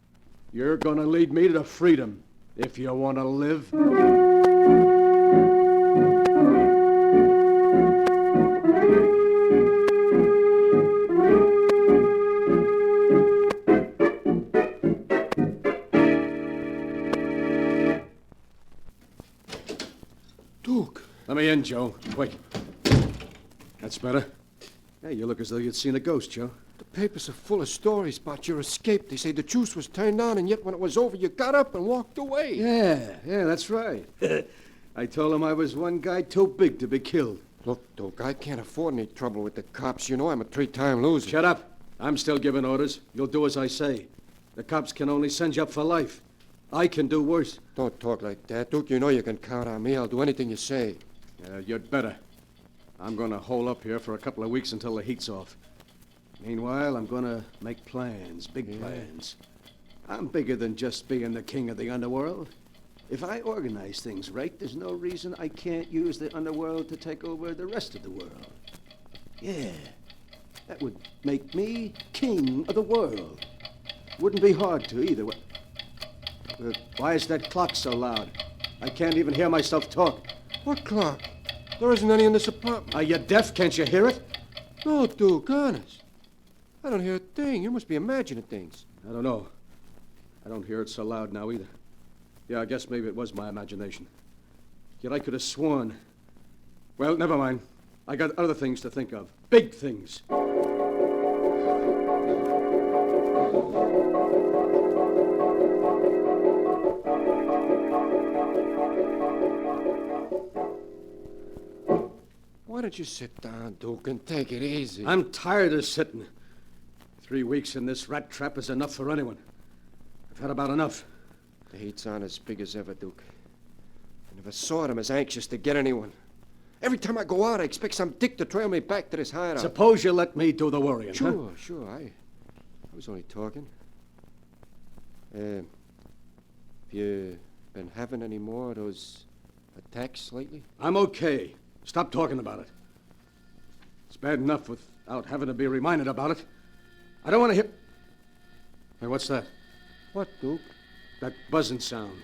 You're gonna lead me to freedom, if you want to live. Duke. again, Joe. Quick. That's better. Hey, you look as though you'd seen a ghost, Joe. The papers are full of stories about your escape. They say the juice was turned on, and yet when it was over, you got up and walked away. Yeah, that's right. I told him I was one guy too big to be killed. Look, Duke, I can't afford any trouble with the cops. You know I'm a three-time loser. Shut up. I'm still giving orders. You'll do as I say. The cops can only send you up for life. I can do worse. Don't talk like that, Duke. You know you can count on me. I'll do anything you say. You'd better. I'm going to hole up here for a couple of weeks until the heat's off. Meanwhile, I'm going to make plans, big plans. I'm bigger than just being the king of the underworld. If I organize things right, there's no reason I can't use the underworld to take over the rest of the world. Yeah, that would make me king of the world. Wouldn't be hard to either. Why is that clock so loud? I can't even hear myself talk. What clock? There isn't any in this apartment. Are you deaf? Can't you hear it? No, Duke, honest. I don't hear a thing. You must be imagining things. I don't know. I don't hear it so loud now either. Yeah, I guess maybe it was my imagination. Yet I could have sworn. Well, never mind. I got other things to think of. Big things. Why don't you sit down, Duke, and take it easy? I'm tired of sitting. 3 weeks in this rat trap is enough for anyone. I've had about enough. The heat's on as big as ever, Duke. I never saw them as anxious to get anyone. Every time I go out, I expect some dick to trail me back to this hideout. Suppose you let me do the worrying, Sure. I was only talking. Have you been having any more of those attacks lately? I'm okay. Stop talking about it. It's bad enough without having to be reminded about it. I don't want to hear... Hey, what's that? What, Duke? That buzzing sound.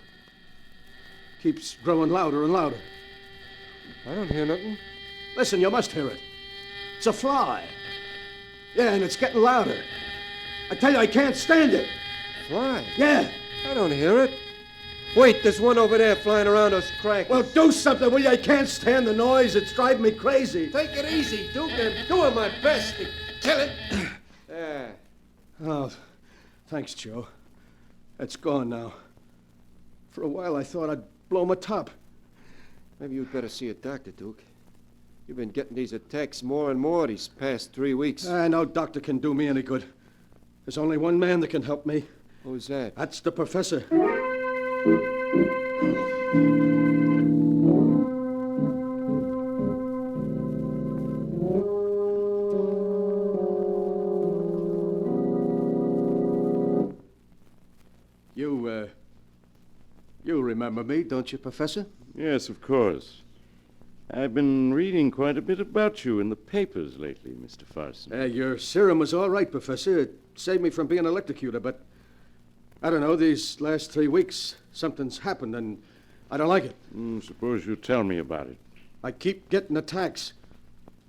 Keeps growing louder and louder. I don't hear nothing. Listen, you must hear it. It's a fly. Yeah, and it's getting louder. I tell you, I can't stand it. Fly? Yeah. I don't hear it. Wait, there's one over there flying around us cracks. Well, do something, will you? I can't stand the noise. It's driving me crazy. Take it easy, Duke. I'm doing my best to kill it. There. Oh, thanks, Joe. It's gone now. For a while, I thought I'd blow my top. Maybe you'd better see a doctor, Duke. You've been getting these attacks more and more these past 3 weeks. No doctor can do me any good. There's only one man that can help me. Who's that? That's the professor. You remember me, don't you, Professor? Yes, of course. I've been reading quite a bit about you in the papers lately, Mr. Farson. Your serum was all right, Professor. It saved me from being electrocuted, but I don't know, these last 3 weeks, something's happened, and I don't like it. Suppose you tell me about it. I keep getting attacks.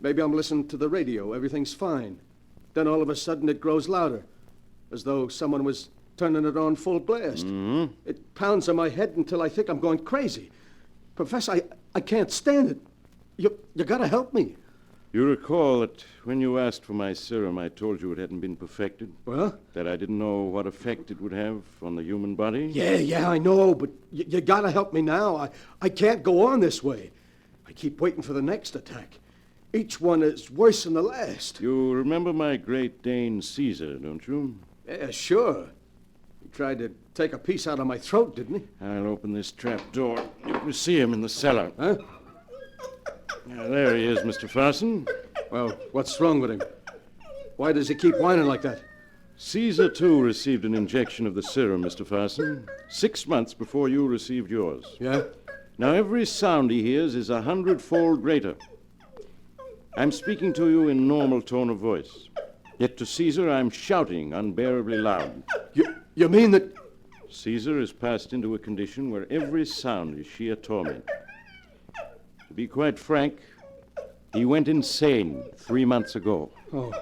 Maybe I'm listening to the radio. Everything's fine. Then all of a sudden it grows louder, as though someone was turning it on full blast. Mm-hmm. It pounds on my head until I think I'm going crazy. Professor, I can't stand it. You gotta help me. You recall that when you asked for my serum, I told you it hadn't been perfected? Well? That I didn't know what effect it would have on the human body? Yeah, I know, but you gotta help me now. I can't go on this way. I keep waiting for the next attack. Each one is worse than the last. You remember my Great Dane Caesar, don't you? Yeah, sure. He tried to take a piece out of my throat, didn't he? I'll open this trap door. You can see him in the cellar. Huh? There he is, Mr. Farson. Well, what's wrong with him? Why does he keep whining like that? Caesar, too, received an injection of the serum, Mr. Farson, 6 months before you received yours. Yeah? Now, every sound he hears is 100-fold greater. I'm speaking to you in normal tone of voice. Yet to Caesar, I'm shouting unbearably loud. You mean that... Caesar has passed into a condition where every sound is sheer torment. To be quite frank, he went insane 3 months ago. Oh.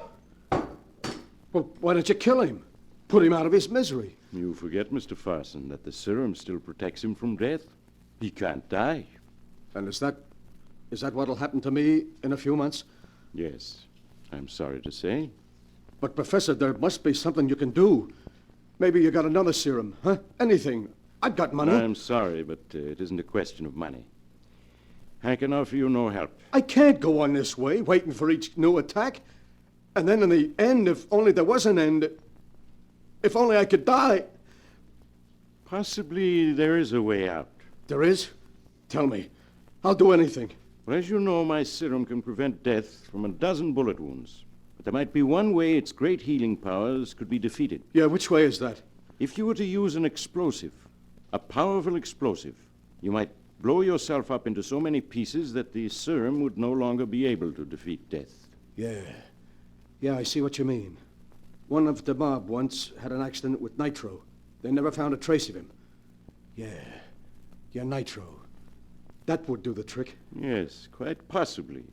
Well, why don't you kill him? Put him out of his misery. You forget, Mr. Farson, that the serum still protects him from death. He can't die. And is that Is that what'll happen to me in a few months? Yes, I'm sorry to say. But, Professor, there must be something you can do. Maybe you got another serum, huh? Anything. I've got money. I'm sorry, but it isn't a question of money. I can offer you no help. I can't go on this way, waiting for each new attack. And then in the end, if only there was an end, if only I could die. Possibly there is a way out. There is? Tell me. I'll do anything. Well, as you know, my serum can prevent death from a dozen bullet wounds. But there might be one way its great healing powers could be defeated. Yeah, which way is that? If you were to use an explosive, a powerful explosive, you might blow yourself up into so many pieces that the serum would no longer be able to defeat death. Yeah. Yeah, I see what you mean. One of the mob once had an accident with nitro. They never found a trace of him. Yeah, nitro. That would do the trick. Yes, quite possibly.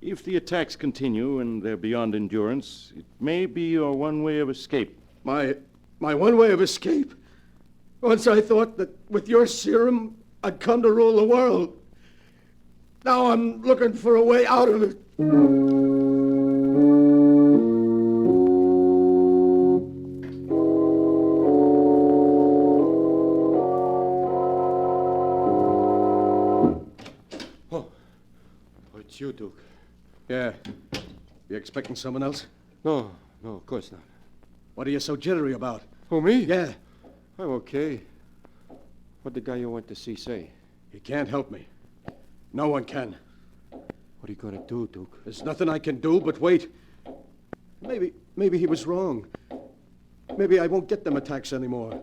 If the attacks continue and they're beyond endurance, it may be your one way of escape. My one way of escape? Once I thought that with your serum, I'd come to rule the world. Now I'm looking for a way out of it. You, Duke. Yeah. You expecting someone else? No, of course not. What are you so jittery about? Oh, me? Yeah. I'm okay. What'd the guy you went to see say? He can't help me. No one can. What are you gonna do, Duke? There's nothing I can do but wait. Maybe he was wrong. Maybe I won't get them attacks anymore.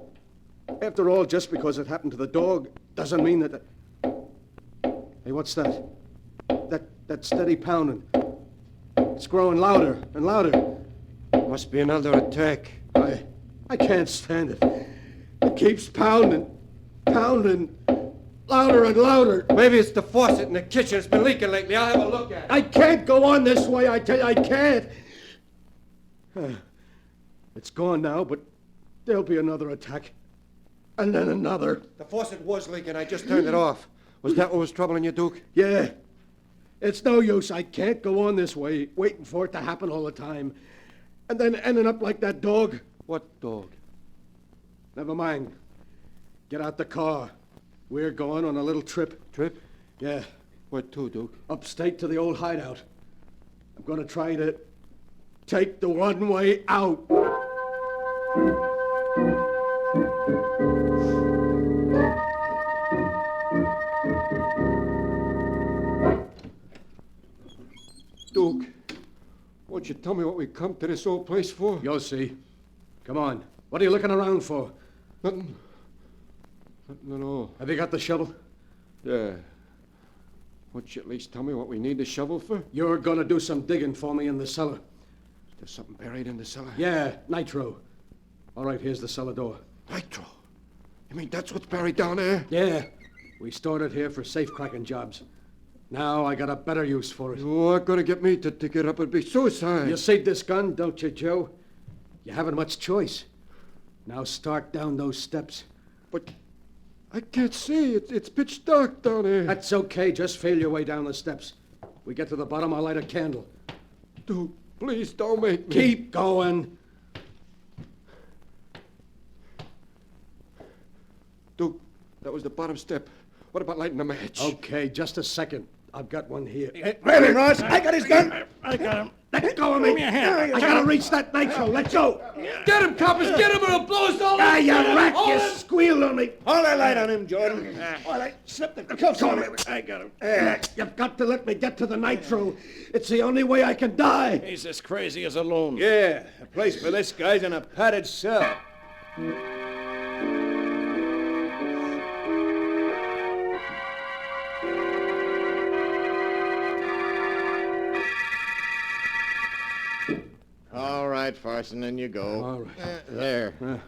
After all, just because it happened to the dog doesn't mean that... Hey, what's that? That steady pounding. It's growing louder and louder. Must be another attack. I can't stand it. It keeps pounding, louder and louder. Maybe it's the faucet in the kitchen. It's been leaking lately. I'll have a look at it. I can't go on this way, I tell you, I can't. It's gone now, but there'll be another attack. And then another. The faucet was leaking. I just turned it off. Was that what was troubling you, Duke? Yeah. It's no use. I can't go on this way, waiting for it to happen all the time. And then ending up like that dog. What dog? Never mind. Get out the car. We're going on a little trip. Trip? Yeah. Where to, Duke? Upstate to the old hideout. I'm going to try to take the one way out. Duke, won't you tell me what we come to this old place for? You'll see. Come on. What are you looking around for? Nothing. Nothing at all. Have you got the shovel? Yeah. Won't you at least tell me what we need the shovel for? You're going to do some digging for me in the cellar. There's something buried in the cellar? Yeah, nitro. All right, here's the cellar door. Nitro? You mean that's what's buried down there? Yeah. We stored it here for safe-cracking jobs. Now I got a better use for it. You aren't going to get me to dig it up. It'd be suicide. You see this gun, don't you, Joe? You haven't much choice. Now start down those steps. But I can't see. It's pitch dark down there. That's okay. Just feel your way down the steps. We get to the bottom, I'll light a candle. Dude, please don't make me. Keep going. Duke, that was the bottom step. What about lighting a match? Okay, just a second. I've got one here. Grab him, Ross. I got his gun. I got him. Let go of me. Give me a hand. I gotta reach that nitro. Let go. Get him, coppers! Get him or he'll blow us all Ah, up! you rat. Hold You him. squealed on me. Hold that light on him, Jordan. Well, I slipped the cuffs on me. I got him. You've got to let me get to the nitro. It's the only way I can die. He's as crazy as a loon. Yeah, the place for this guy's in a padded cell. All right, Farson, in you go. All right. There.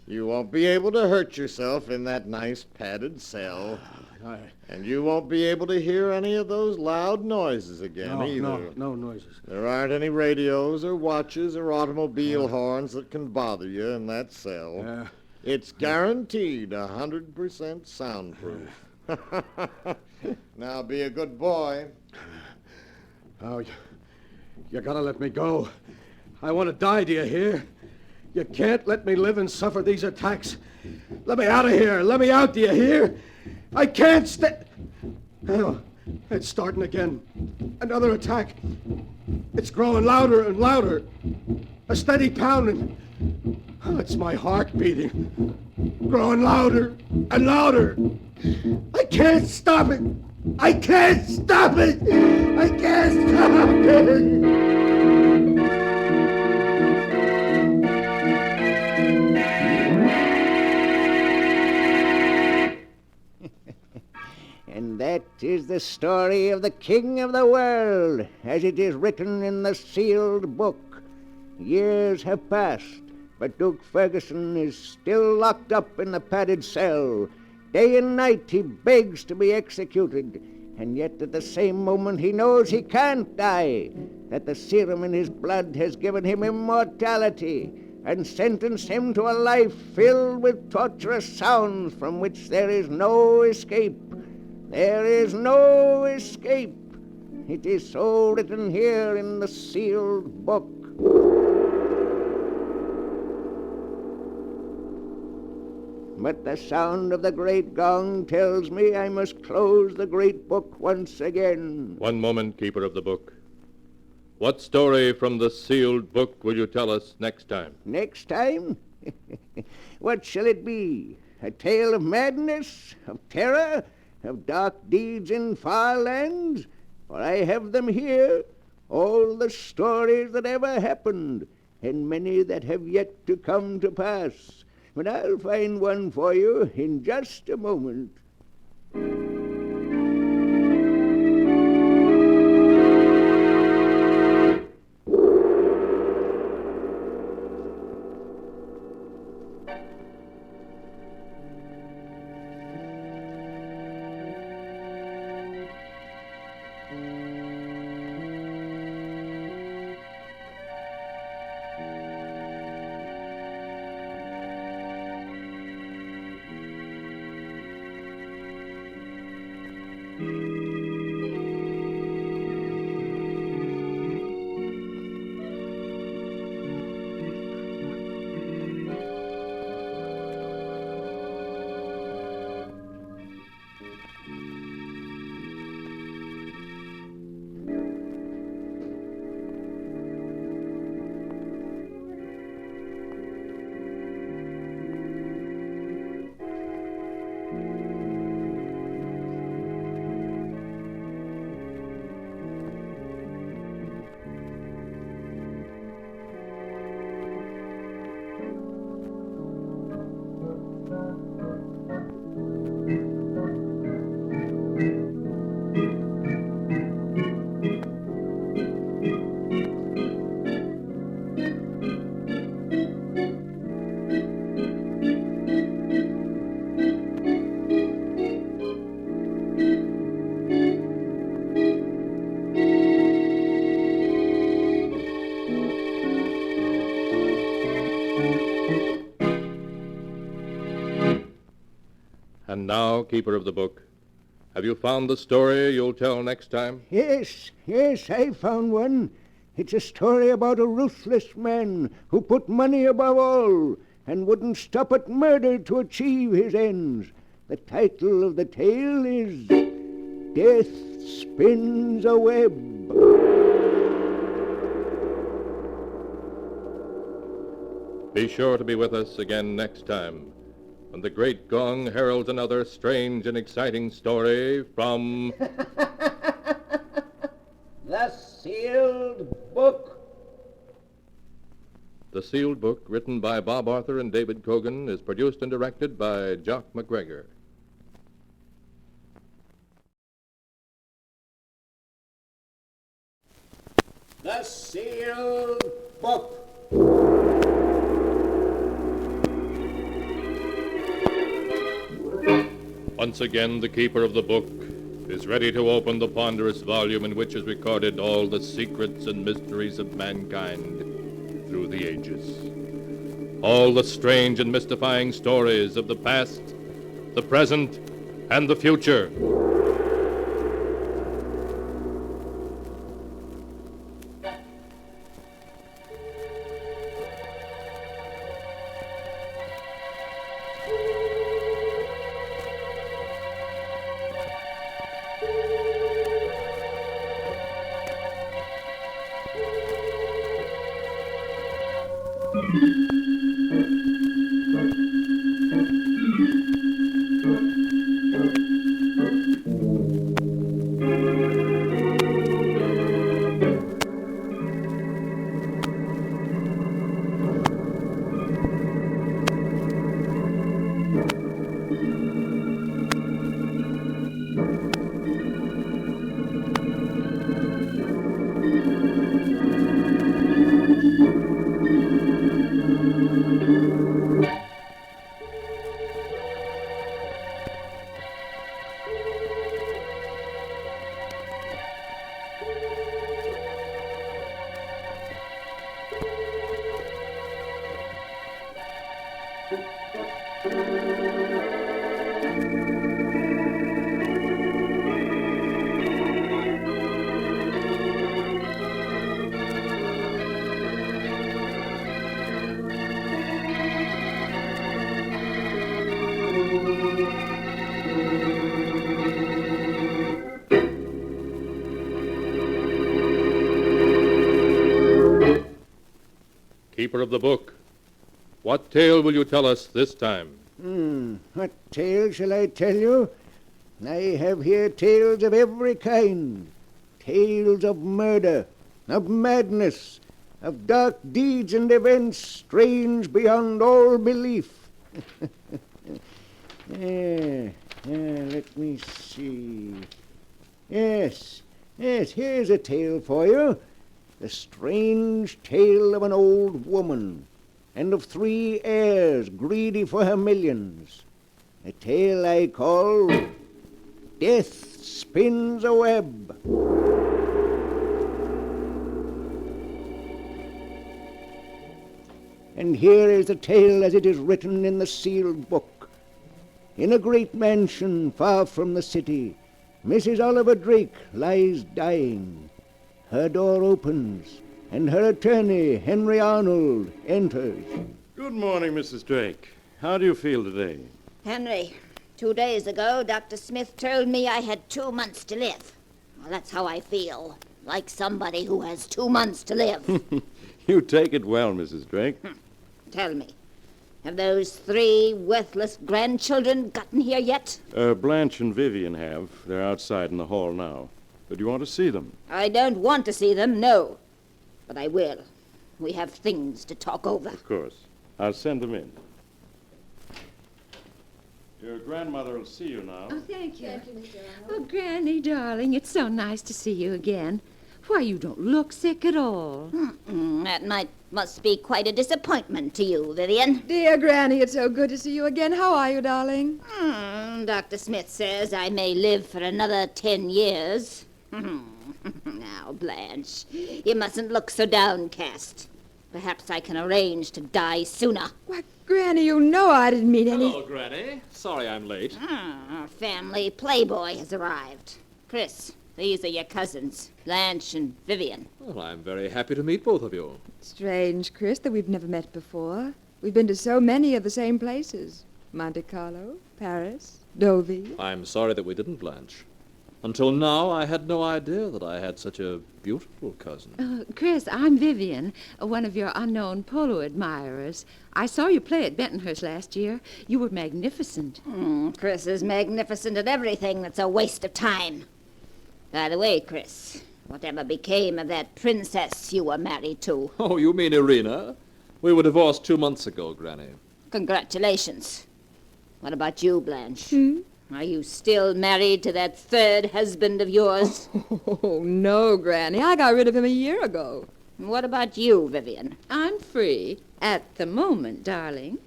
You won't be able to hurt yourself in that nice padded cell. And you won't be able to hear any of those loud noises again either. No noises. There aren't any radios or watches or automobile horns that can bother you in that cell. It's guaranteed 100% soundproof. Now be a good boy. Oh, you gotta let me go. I want to die, do you hear? You can't let me live and suffer these attacks. Let me out of here. Let me out, do you hear? I can't stay. Oh, it's starting again. Another attack. It's growing louder and louder. A steady pounding. Oh, it's my heart beating. Growing louder and louder. I can't stop it. I can't stop it. I can't stop it. And that is the story of the King of the World, as it is written in the sealed book. Years have passed, but Duke Ferguson is still locked up in the padded cell. Day and night he begs to be executed, and yet at the same moment he knows he can't die, that the serum in his blood has given him immortality and sentenced him to a life filled with torturous sounds from which there is no escape. There is no escape. It is so written here in the sealed book. But the sound of the great gong tells me I must close the great book once again. One moment, Keeper of the Book. What story from the sealed book will you tell us next time? Next time? What shall it be? A tale of madness, of terror, of dark deeds in far lands? For I have them here, all the stories that ever happened, and many that have yet to come to pass. But I'll find one for you in just a moment. And now, Keeper of the Book, have you found the story you'll tell next time? Yes, I found one. It's a story about a ruthless man who put money above all and wouldn't stop at murder to achieve his ends. The title of the tale is Death Spins a Web. Be sure to be with us again next time when the great gong heralds another strange and exciting story from The Sealed Book. The Sealed Book, written by Bob Arthur and David Kogan, is produced and directed by Jock MacGregor. The Sealed Book. Once again, the Keeper of the Book is ready to open the ponderous volume in which is recorded all the secrets and mysteries of mankind through the ages. All the strange and mystifying stories of the past, the present, and the future. Keeper of the book, what tale will you tell us this time? What tale shall I tell you? I have here tales of every kind. Tales of murder, of madness, of dark deeds and events strange beyond all belief. Let me see. Yes, here's a tale for you. The strange tale of an old woman and of 3 heirs greedy for her millions. A tale I call Death Spins a Web. And here is the tale as it is written in the sealed book. In a great mansion far from the city, Mrs. Oliver Drake lies dying. Her door opens, and her attorney, Henry Arnold, enters. Good morning, Mrs. Drake. How do you feel today? Henry, 2 days ago, Dr. Smith told me I had 2 months to live. Well, that's how I feel, like somebody who has 2 months to live. You take it well, Mrs. Drake. Tell me, have those 3 worthless grandchildren gotten here yet? Blanche and Vivian have. They're outside in the hall now. But you want to see them? I don't want to see them, no. But I will. We have things to talk over. Of course. I'll send them in. Your grandmother will see you now. Oh, thank you. Thank you, Mr. Arnold. Oh, Granny, darling, it's so nice to see you again. Why, you don't look sick at all. That must be quite a disappointment to you, Vivian. Dear Granny, it's so good to see you again. How are you, darling? Dr. Smith says I may live for another 10 years. Now, Blanche, you mustn't look so downcast. Perhaps I can arrange to die sooner. Why, Granny, you know I didn't mean any... Hello, Granny. Sorry I'm late. Our family playboy has arrived. Chris, these are your cousins, Blanche and Vivian. Well, I'm very happy to meet both of you. Strange, Chris, that we've never met before. We've been to so many of the same places. Monte Carlo, Paris, Deauville. I'm sorry that we didn't, Blanche. Until now, I had no idea that I had such a beautiful cousin. Chris, I'm Vivian, one of your unknown polo admirers. I saw you play at Bentonhurst last year. You were magnificent. Chris is magnificent at everything that's a waste of time. By the way, Chris, whatever became of that princess you were married to? Oh, you mean Irina? We were divorced 2 months ago, Granny. Congratulations. What about you, Blanche? Are you still married to that 3rd husband of yours? Oh, no, Granny. I got rid of him a year ago. What about you, Vivian? I'm free at the moment, darling.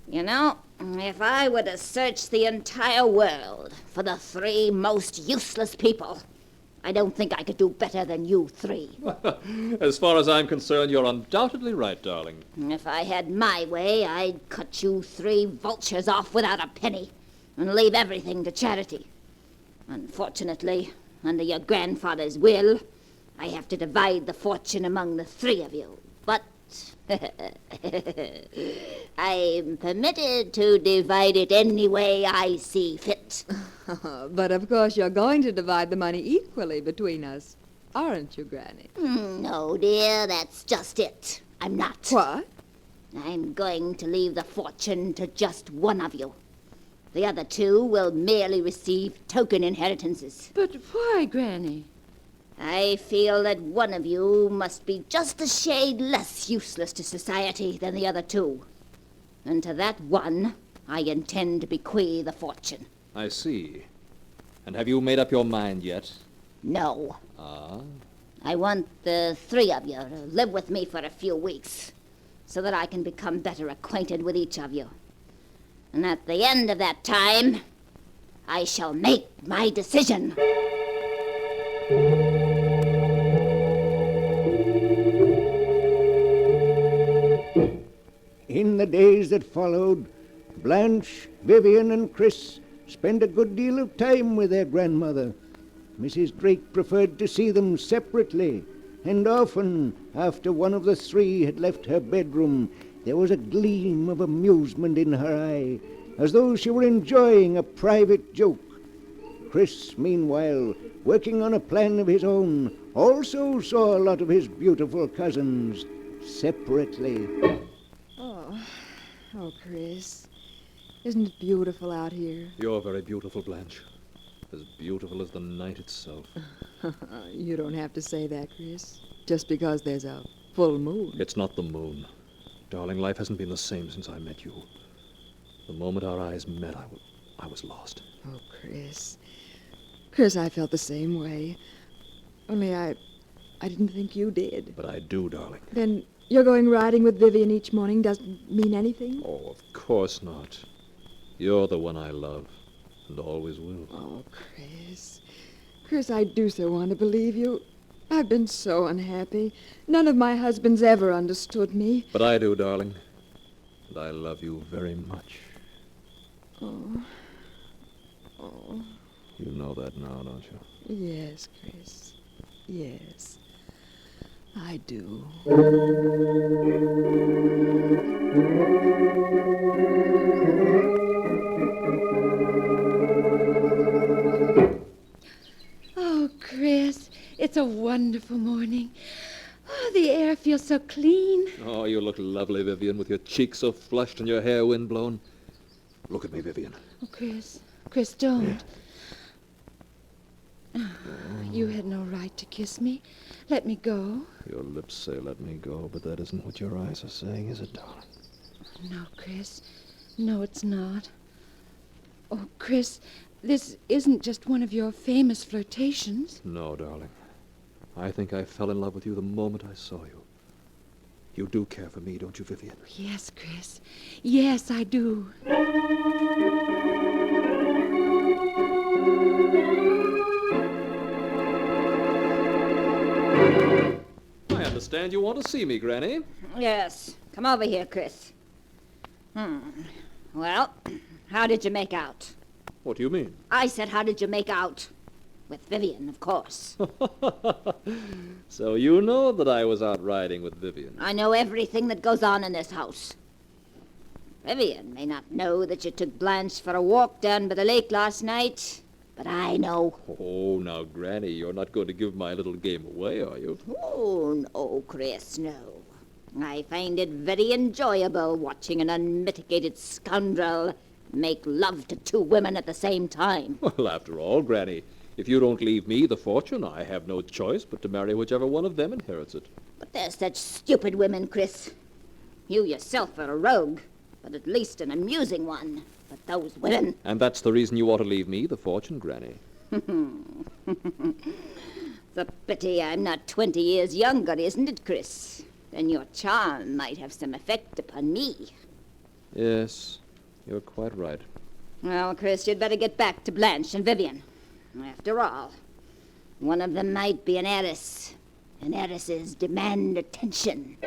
You know, if I were to search the entire world for the 3 most useless people, I don't think I could do better than you 3. As far as I'm concerned, you're undoubtedly right, darling. If I had my way, I'd cut you 3 vultures off without a penny and leave everything to charity. Unfortunately, under your grandfather's will, I have to divide the fortune among the 3 of you. But I'm permitted to divide it any way I see fit. But of course you're going to divide the money equally between us, aren't you, Granny? No, dear, that's just it. I'm not. What? I'm going to leave the fortune to just one of you. The other two will merely receive token inheritances. But why, Granny? I feel that one of you must be just a shade less useless to society than the other two. And to that one, I intend to bequeath the fortune. I see. And have you made up your mind yet? No. Ah? I want the three of you to live with me for a few weeks, so that I can become better acquainted with each of you. And at the end of that time, I shall make my decision. In the days that followed, Blanche, Vivian, and Chris spent a good deal of time with their grandmother. Mrs. Drake preferred to see them separately, and often, after one of the three had left her bedroom, there was a gleam of amusement in her eye, as though she were enjoying a private joke. Chris, meanwhile, working on a plan of his own, also saw a lot of his beautiful cousins separately. Oh, Chris. Isn't it beautiful out here? You're very beautiful, Blanche. As beautiful as the night itself. You don't have to say that, Chris. Just because there's a full moon. It's not the moon. Darling, life hasn't been the same since I met you. The moment our eyes met, I was lost. Oh, Chris. Chris, I felt the same way. Only I didn't think you did. But I do, darling. Then you're going riding with Vivian each morning doesn't mean anything? Oh, of course not. You're the one I love, and always will. Oh, Chris. Chris, I do so want to believe you. I've been so unhappy. None of my husbands ever understood me. But I do, darling. And I love you very much. Oh. Oh. You know that now, don't you? Yes, Chris. Yes. I do. Oh, Chris, it's a wonderful morning. Oh, the air feels so clean. Oh, you look lovely, Vivian, with your cheeks so flushed and your hair windblown. Look at me, Vivian. Oh, Chris, don't. You had no right to kiss me. Let me go. Your lips say let me go, but that isn't what your eyes are saying, is it, darling? No, Chris. No, it's not. Oh, Chris, this isn't just one of your famous flirtations. No, darling. I think I fell in love with you the moment I saw you. You do care for me, don't you, Vivian? Yes, Chris. Yes, I do. I understand you want to see me, Granny. Yes. Come over here, Chris. Well, how did you make out? What do you mean? I said, how did you make out? With Vivian, of course. So you know that I was out riding with Vivian. I know everything that goes on in this house. Vivian may not know that you took Blanche for a walk down by the lake last night, but I know. Oh, now, Granny, you're not going to give my little game away, are you? Oh, no, Chris, no. I find it very enjoyable watching an unmitigated scoundrel make love to two women at the same time. Well, after all, Granny, if you don't leave me the fortune, I have no choice but to marry whichever one of them inherits it. But they're such stupid women, Chris. You yourself are a rogue, but at least an amusing one. But those women... And that's the reason you ought to leave me the fortune, Granny. It's a pity I'm not 20 years younger, isn't it, Chris? Then your charm might have some effect upon me. Yes, you're quite right. Well, Chris, you'd better get back to Blanche and Vivian. After all, one of them might be an heiress, and heiresses demand attention.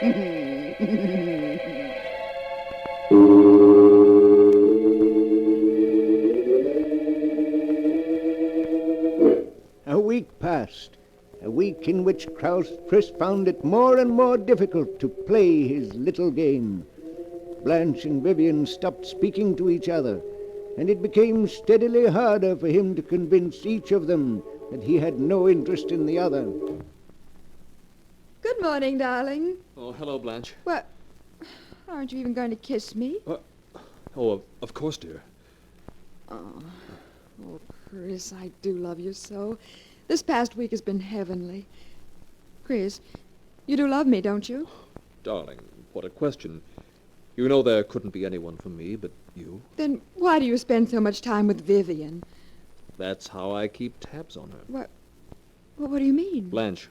A week passed, a week in which Chris found it more and more difficult to play his little game. Blanche and Vivian stopped speaking to each other, and it became steadily harder for him to convince each of them that he had no interest in the other. Good morning, darling. Oh, hello, Blanche. Well, Aren't you even going to kiss me? Of course, dear. Oh, Chris, I do love you so. This past week has been heavenly. Chris, you do love me, don't you? Darling, what a question. You know there couldn't be anyone for me but you. Then why do you spend so much time with Vivian? That's how I keep tabs on her. What do you mean? Blanche,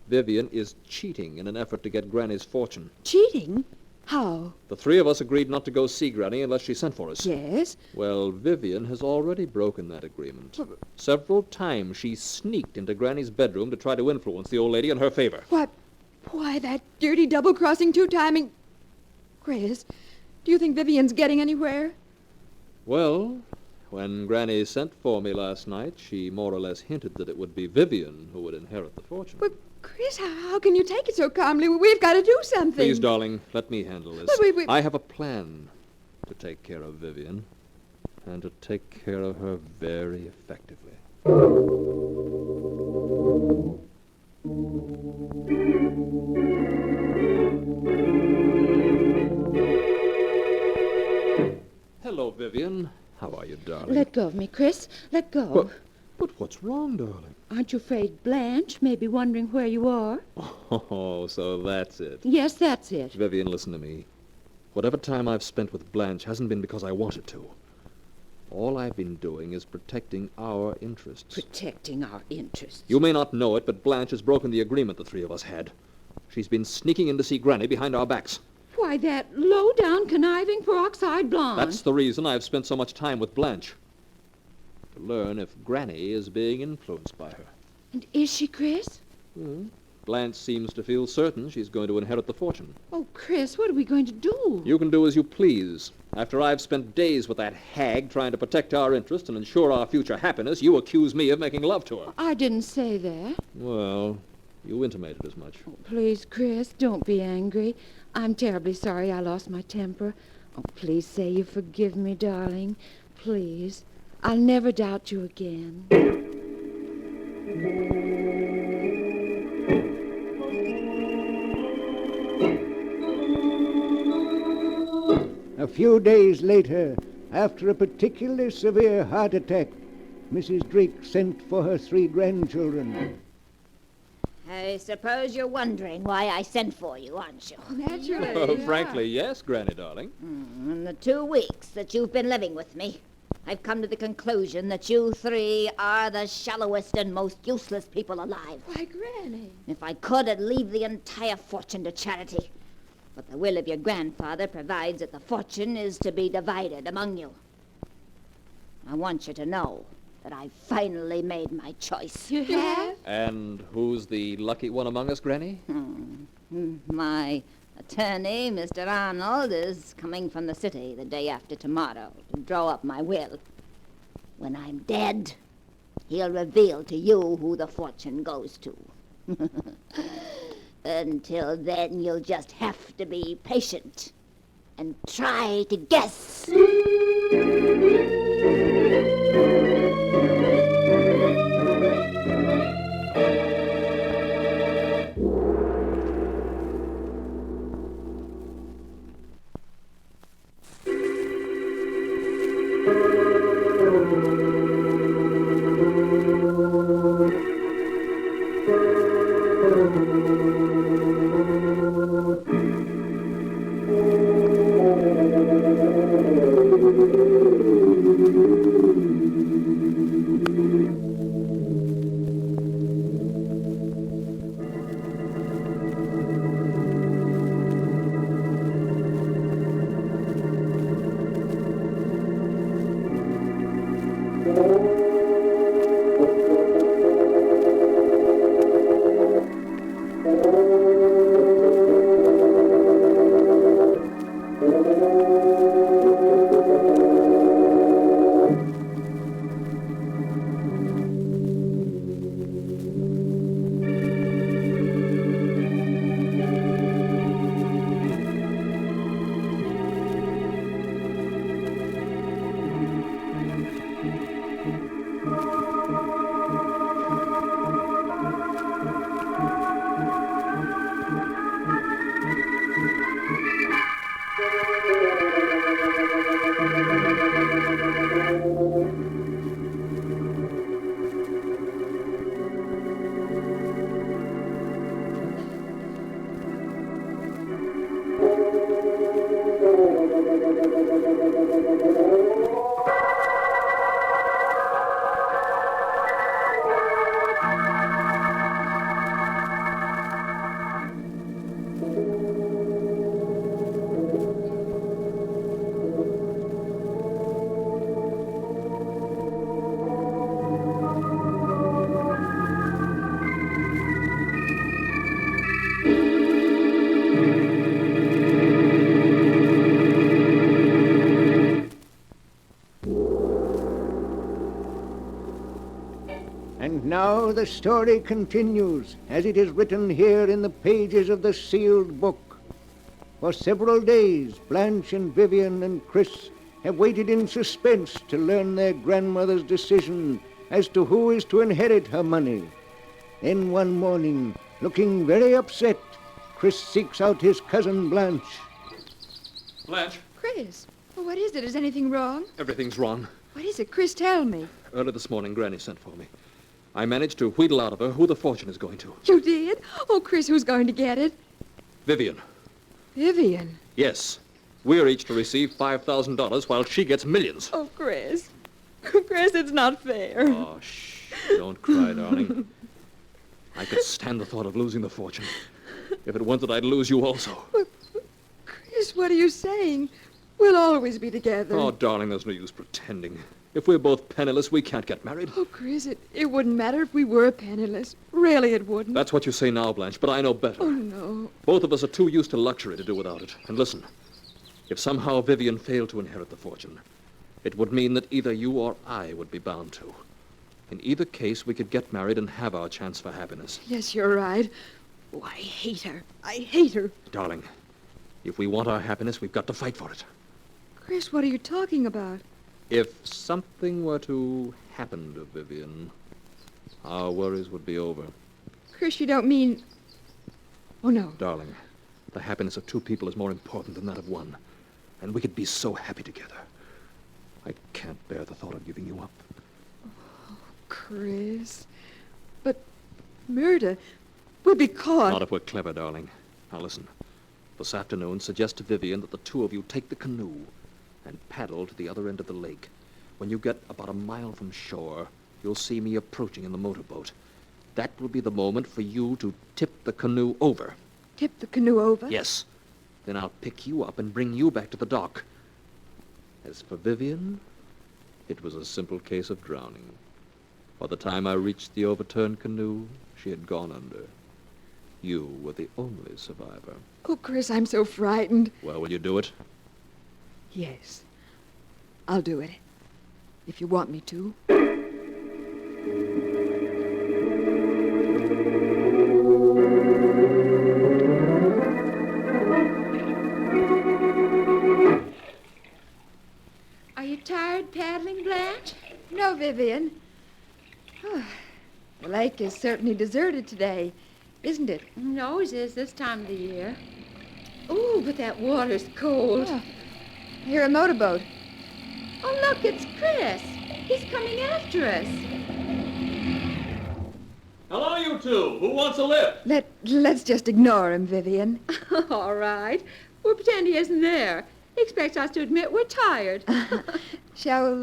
Vivian is cheating in an effort to get Granny's fortune. Cheating? How? The three of us agreed not to go see Granny unless she sent for us. Yes? Well, Vivian has already broken that agreement. Several times she sneaked into Granny's bedroom to try to influence the old lady in her favor. Why, that dirty double-crossing, two-timing... Chris, do you think Vivian's getting anywhere? Well, when Granny sent for me last night, she more or less hinted that it would be Vivian who would inherit the fortune. But, Chris, how can you take it so calmly? We've got to do something. Please, darling, let me handle this. Wait. I have a plan to take care of Vivian, and to take care of her very effectively. Hello, Vivian. How are you, darling? Let go of me, Chris. Let go. But what's wrong, darling? Aren't you afraid Blanche may be wondering where you are? Oh, so that's it. Yes, that's it. Vivian, listen to me. Whatever time I've spent with Blanche hasn't been because I wanted to. All I've been doing is protecting our interests. Protecting our interests? You may not know it, but Blanche has broken the agreement the three of us had. She's been sneaking in to see Granny behind our backs. Why, that low-down, conniving, peroxide blonde. That's the reason I've spent so much time with Blanche. To learn if Granny is being influenced by her. And is she, Chris? Blanche seems to feel certain she's going to inherit the fortune. Oh, Chris, what are we going to do? You can do as you please. After I've spent days with that hag trying to protect our interests and ensure our future happiness, you accuse me of making love to her. I didn't say that. Well, you intimated as much. Oh, please, Chris, don't be angry. I'm terribly sorry I lost my temper. Oh, please say you forgive me, darling. Please. I'll never doubt you again. A few days later, after a particularly severe heart attack, Mrs. Drake sent for her 3 grandchildren. I suppose you're wondering why I sent for you, aren't you? Naturally. Frankly, yes, Granny, darling. In the 2 weeks that you've been living with me, I've come to the conclusion that you 3 are the shallowest and most useless people alive. Why, Granny? If I could, I'd leave the entire fortune to charity. But the will of your grandfather provides that the fortune is to be divided among you. I want you to know that I've finally made my choice. You have? And who's the lucky one among us, Granny? My attorney, Mr. Arnold, is coming from the city the day after tomorrow to draw up my will. When I'm dead, he'll reveal to you who the fortune goes to. Until then, you'll just have to be patient and try to guess. Now the story continues, as it is written here in the pages of the sealed book. For several days, Blanche and Vivian and Chris have waited in suspense to learn their grandmother's decision as to who is to inherit her money. Then one morning, looking very upset, Chris seeks out his cousin Blanche. Blanche? Chris, what is it? Is anything wrong? Everything's wrong. What is it? Chris, tell me. Early this morning, Granny sent for me. I managed to wheedle out of her who the fortune is going to. You did? Oh, Chris, who's going to get it? Vivian. Vivian? Yes. We're each to receive $5,000 while she gets millions. Oh, Chris. Chris, it's not fair. Oh, shh. Don't cry, darling. I could stand the thought of losing the fortune. If it weren't that I'd lose you also. Chris, what are you saying? We'll always be together. Oh, darling, there's no use pretending. If we're both penniless, we can't get married. Oh, Chris, it wouldn't matter if we were penniless. Really, it wouldn't. That's what you say now, Blanche, but I know better. Oh, no. Both of us are too used to luxury to do without it. And listen, if somehow Vivian failed to inherit the fortune, it would mean that either you or I would be bound to. In either case, we could get married and have our chance for happiness. Yes, you're right. Oh, I hate her. I hate her. Darling, if we want our happiness, we've got to fight for it. Chris, what are you talking about? If something were to happen to Vivian, our worries would be over. Chris, you don't mean... Oh, no. Darling, the happiness of two people is more important than that of one. And we could be so happy together. I can't bear the thought of giving you up. Oh, Chris. But murder... We'll be caught. Not if we're clever, darling. Now listen. This afternoon, suggest to Vivian that the two of you take the canoe and paddle to the other end of the lake. When you get about a mile from shore, you'll see me approaching in the motorboat. That will be the moment for you to tip the canoe over. Tip the canoe over? Yes. Then I'll pick you up and bring you back to the dock. As for Vivian, it was a simple case of drowning. By the time I reached the overturned canoe, she had gone under. You were the only survivor. Oh, Chris, I'm so frightened. Well, will you do it? Yes. I'll do it. If you want me to. Are you tired paddling, Blanche? No, Vivian. The lake is certainly deserted today, isn't it? It always is this time of the year. Ooh, but that water's cold. Oh, I hear a motorboat. Oh, look, it's Chris. He's coming after us. Hello, you two. Who wants a lift? Let's just ignore him, Vivian. All right. We'll pretend he isn't there. He expects us to admit we're tired. Shall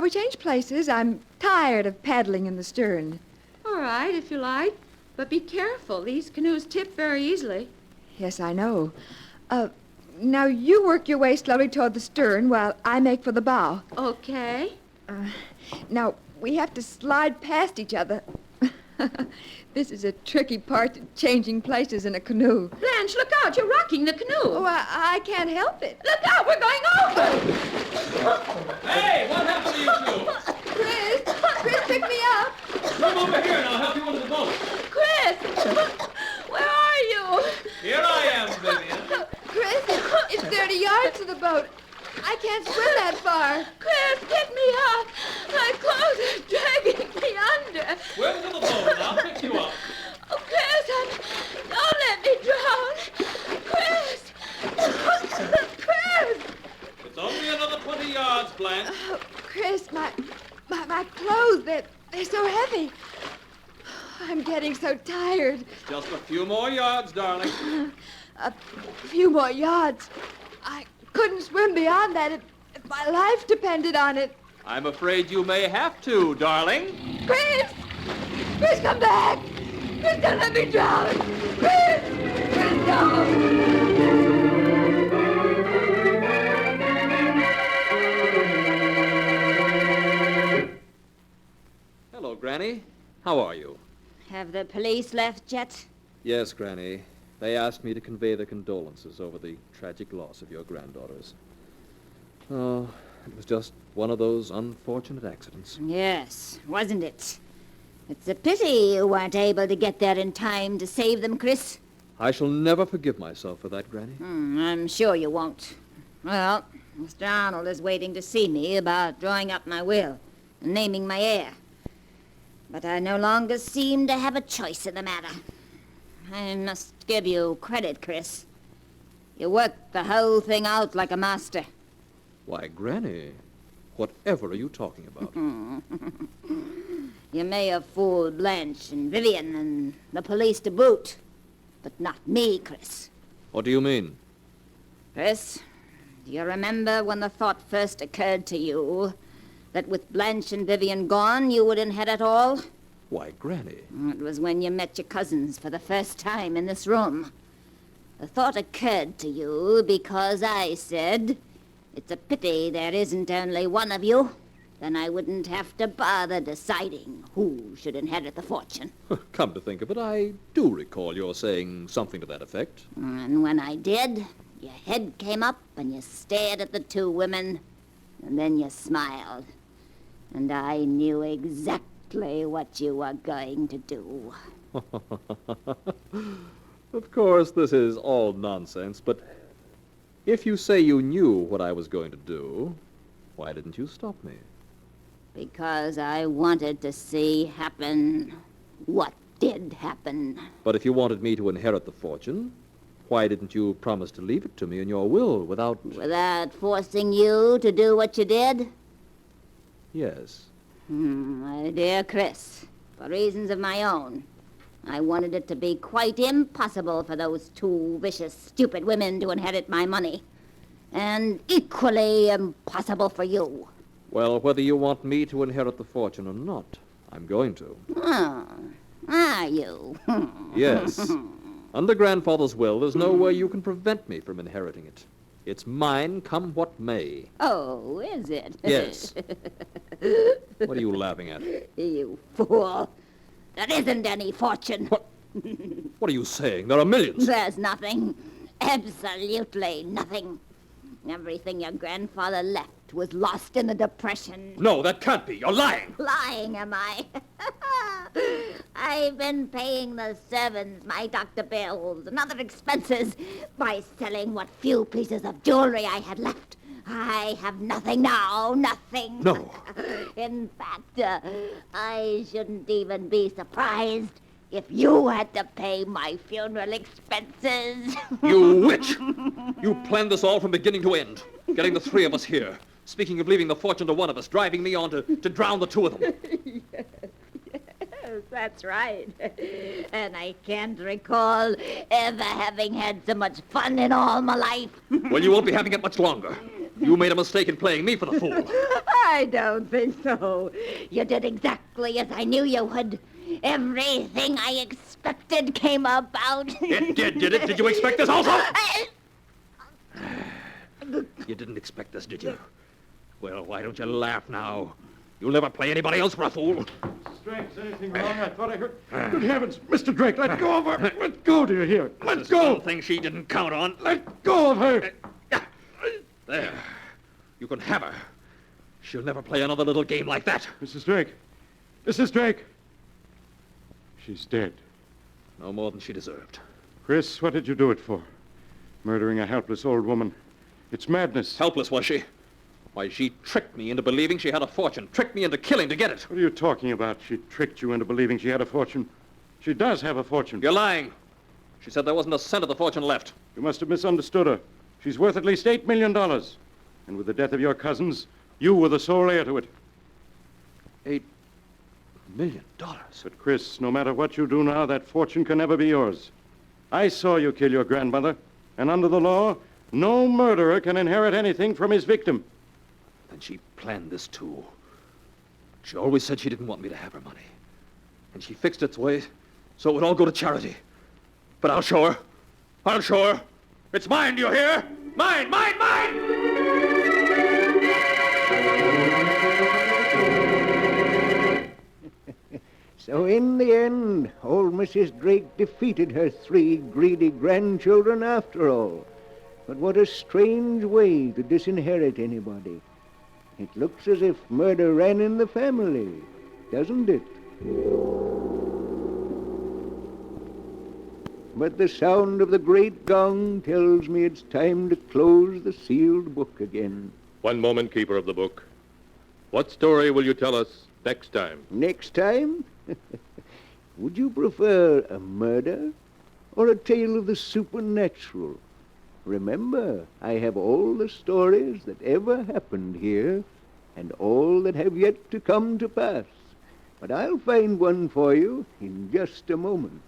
we change places? I'm tired of paddling in the stern. All right, if you like. But be careful. These canoes tip very easily. Yes, I know. Now you work your way slowly toward the stern while I make for the bow. Okay. Now, we have to slide past each other. This is a tricky part to changing places in a canoe. Blanche, look out. You're rocking the canoe. Oh, I can't help it. Look out. We're going over. Hey, what happened to you two? Chris, pick me up. Come over here and I'll help you into the boat. Chris, where are you? Here I am, Vivian. Chris, it's 30 yards to the boat. I can't swim that far. Chris, pick me up. My clothes are dragging me under. Swim to the boat and I'll pick you up. Oh, Chris, don't let me drown. Chris! Chris! It's only another 20 yards, Blanche. Oh, Chris, my clothes, they're so heavy. I'm getting so tired. Just a few more yards, darling. A few more yards. I couldn't swim beyond that if my life depended on it. I'm afraid you may have to, darling. Chris! Chris, come back! Chris, don't let me drown! Chris! Chris, no! Hello, Granny. How are you? Have the police left yet? Yes, Granny. They asked me to convey their condolences over the tragic loss of your granddaughters. Oh, it was just one of those unfortunate accidents. Yes, wasn't it? It's a pity you weren't able to get there in time to save them, Chris. I shall never forgive myself for that, Granny. I'm sure you won't. Well, Mr. Arnold is waiting to see me about drawing up my will and naming my heir. But I no longer seem to have a choice in the matter. I must give you credit, Chris. You worked the whole thing out like a master. Why, Granny, whatever are you talking about? You may have fooled Blanche and Vivian and the police to boot, but not me, Chris. What do you mean? Chris, do you remember when the thought first occurred to you that with Blanche and Vivian gone, you would inherit all? Why, Granny. It was when you met your cousins for the first time in this room. The thought occurred to you because I said, it's a pity there isn't only one of you. Then I wouldn't have to bother deciding who should inherit the fortune. Come to think of it, I do recall your saying something to that effect. And when I did, your head came up and you stared at the two women, and then you smiled. And I knew exactly what you were going to do. Of course, this is all nonsense, but if you say you knew what I was going to do, why didn't you stop me? Because I wanted to see happen what did happen. But if you wanted me to inherit the fortune, why didn't you promise to leave it to me in your will without... Without forcing you to do what you did? Yes. My dear Chris, for reasons of my own, I wanted it to be quite impossible for those two vicious, stupid women to inherit my money. And equally impossible for you. Well, whether you want me to inherit the fortune or not, I'm going to. Oh, are you? Yes. Under Grandfather's will, there's no way you can prevent me from inheriting it. It's mine, come what may. Oh, is it? Yes. What are you laughing at? You fool. There isn't any fortune. What are you saying? There are millions. There's nothing. Absolutely nothing. Everything your grandfather left was lost in the Depression. No, that can't be. You're lying. Lying, am I? I've been paying the servants my doctor bills and other expenses by selling what few pieces of jewelry I had left. I have nothing now, nothing. No. In fact, I shouldn't even be surprised if you had to pay my funeral expenses. You witch! You planned this all from beginning to end, getting the three of us here. Speaking of leaving the fortune to one of us, driving me on to drown the two of them. Yes, that's right. And I can't recall ever having had so much fun in all my life. Well, you won't be having it much longer. You made a mistake in playing me for the fool. I don't think so. You did exactly as I knew you would. Everything I expected came about. It did it? Did you expect this also? You didn't expect this, did you? Well, why don't you laugh now? You'll never play anybody else for a fool. Drake, is anything wrong? I thought I heard... Good heavens, Mr. Drake, let go of her. Let go, do you hear? Let go. One thing she didn't count on. Let go of her. There. You can have her. She'll never play another little game like that. Mrs. Drake. Mrs. Drake. She's dead. No more than she deserved. Chris, what did you do it for? Murdering a helpless old woman. It's madness. Helpless, was she? Why, she tricked me into believing she had a fortune. Tricked me into killing to get it. What are you talking about? She tricked you into believing she had a fortune. She does have a fortune. You're lying. She said there wasn't a cent of the fortune left. You must have misunderstood her. She's worth at least $8 million. And with the death of your cousins, you were the sole heir to it. $8 million? But, Chris, no matter what you do now, that fortune can never be yours. I saw you kill your grandmother, and under the law, no murderer can inherit anything from his victim. And she planned this, too. She always said she didn't want me to have her money. And she fixed its way so it would all go to charity. But I'll show her. I'll show her. It's mine, do you hear? Mine, mine, mine! So in the end, old Mrs. Drake defeated her 3 greedy grandchildren after all. But what a strange way to disinherit anybody. It looks as if murder ran in the family, doesn't it? But the sound of the great gong tells me it's time to close the sealed book again. One moment, Keeper of the Book. What story will you tell us next time? Next time? Would you prefer a murder or a tale of the supernatural? Remember, I have all the stories that ever happened here and all that have yet to come to pass. But I'll find one for you in just a moment.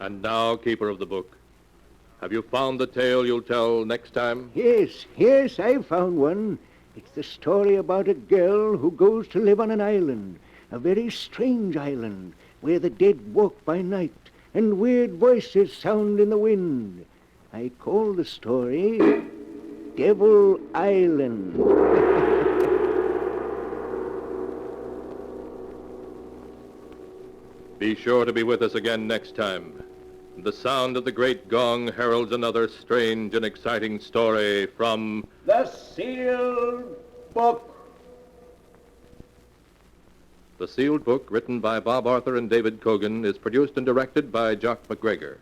And now, Keeper of the Book, have you found the tale you'll tell next time? Yes, I've found one. It's the story about a girl who goes to live on an island, a very strange island, where the dead walk by night and weird voices sound in the wind. I call the story Devil Island. Be sure to be with us again next time. The sound of the great gong heralds another strange and exciting story from The Sealed Book. The Sealed Book, written by Bob Arthur and David Kogan, is produced and directed by Jock MacGregor.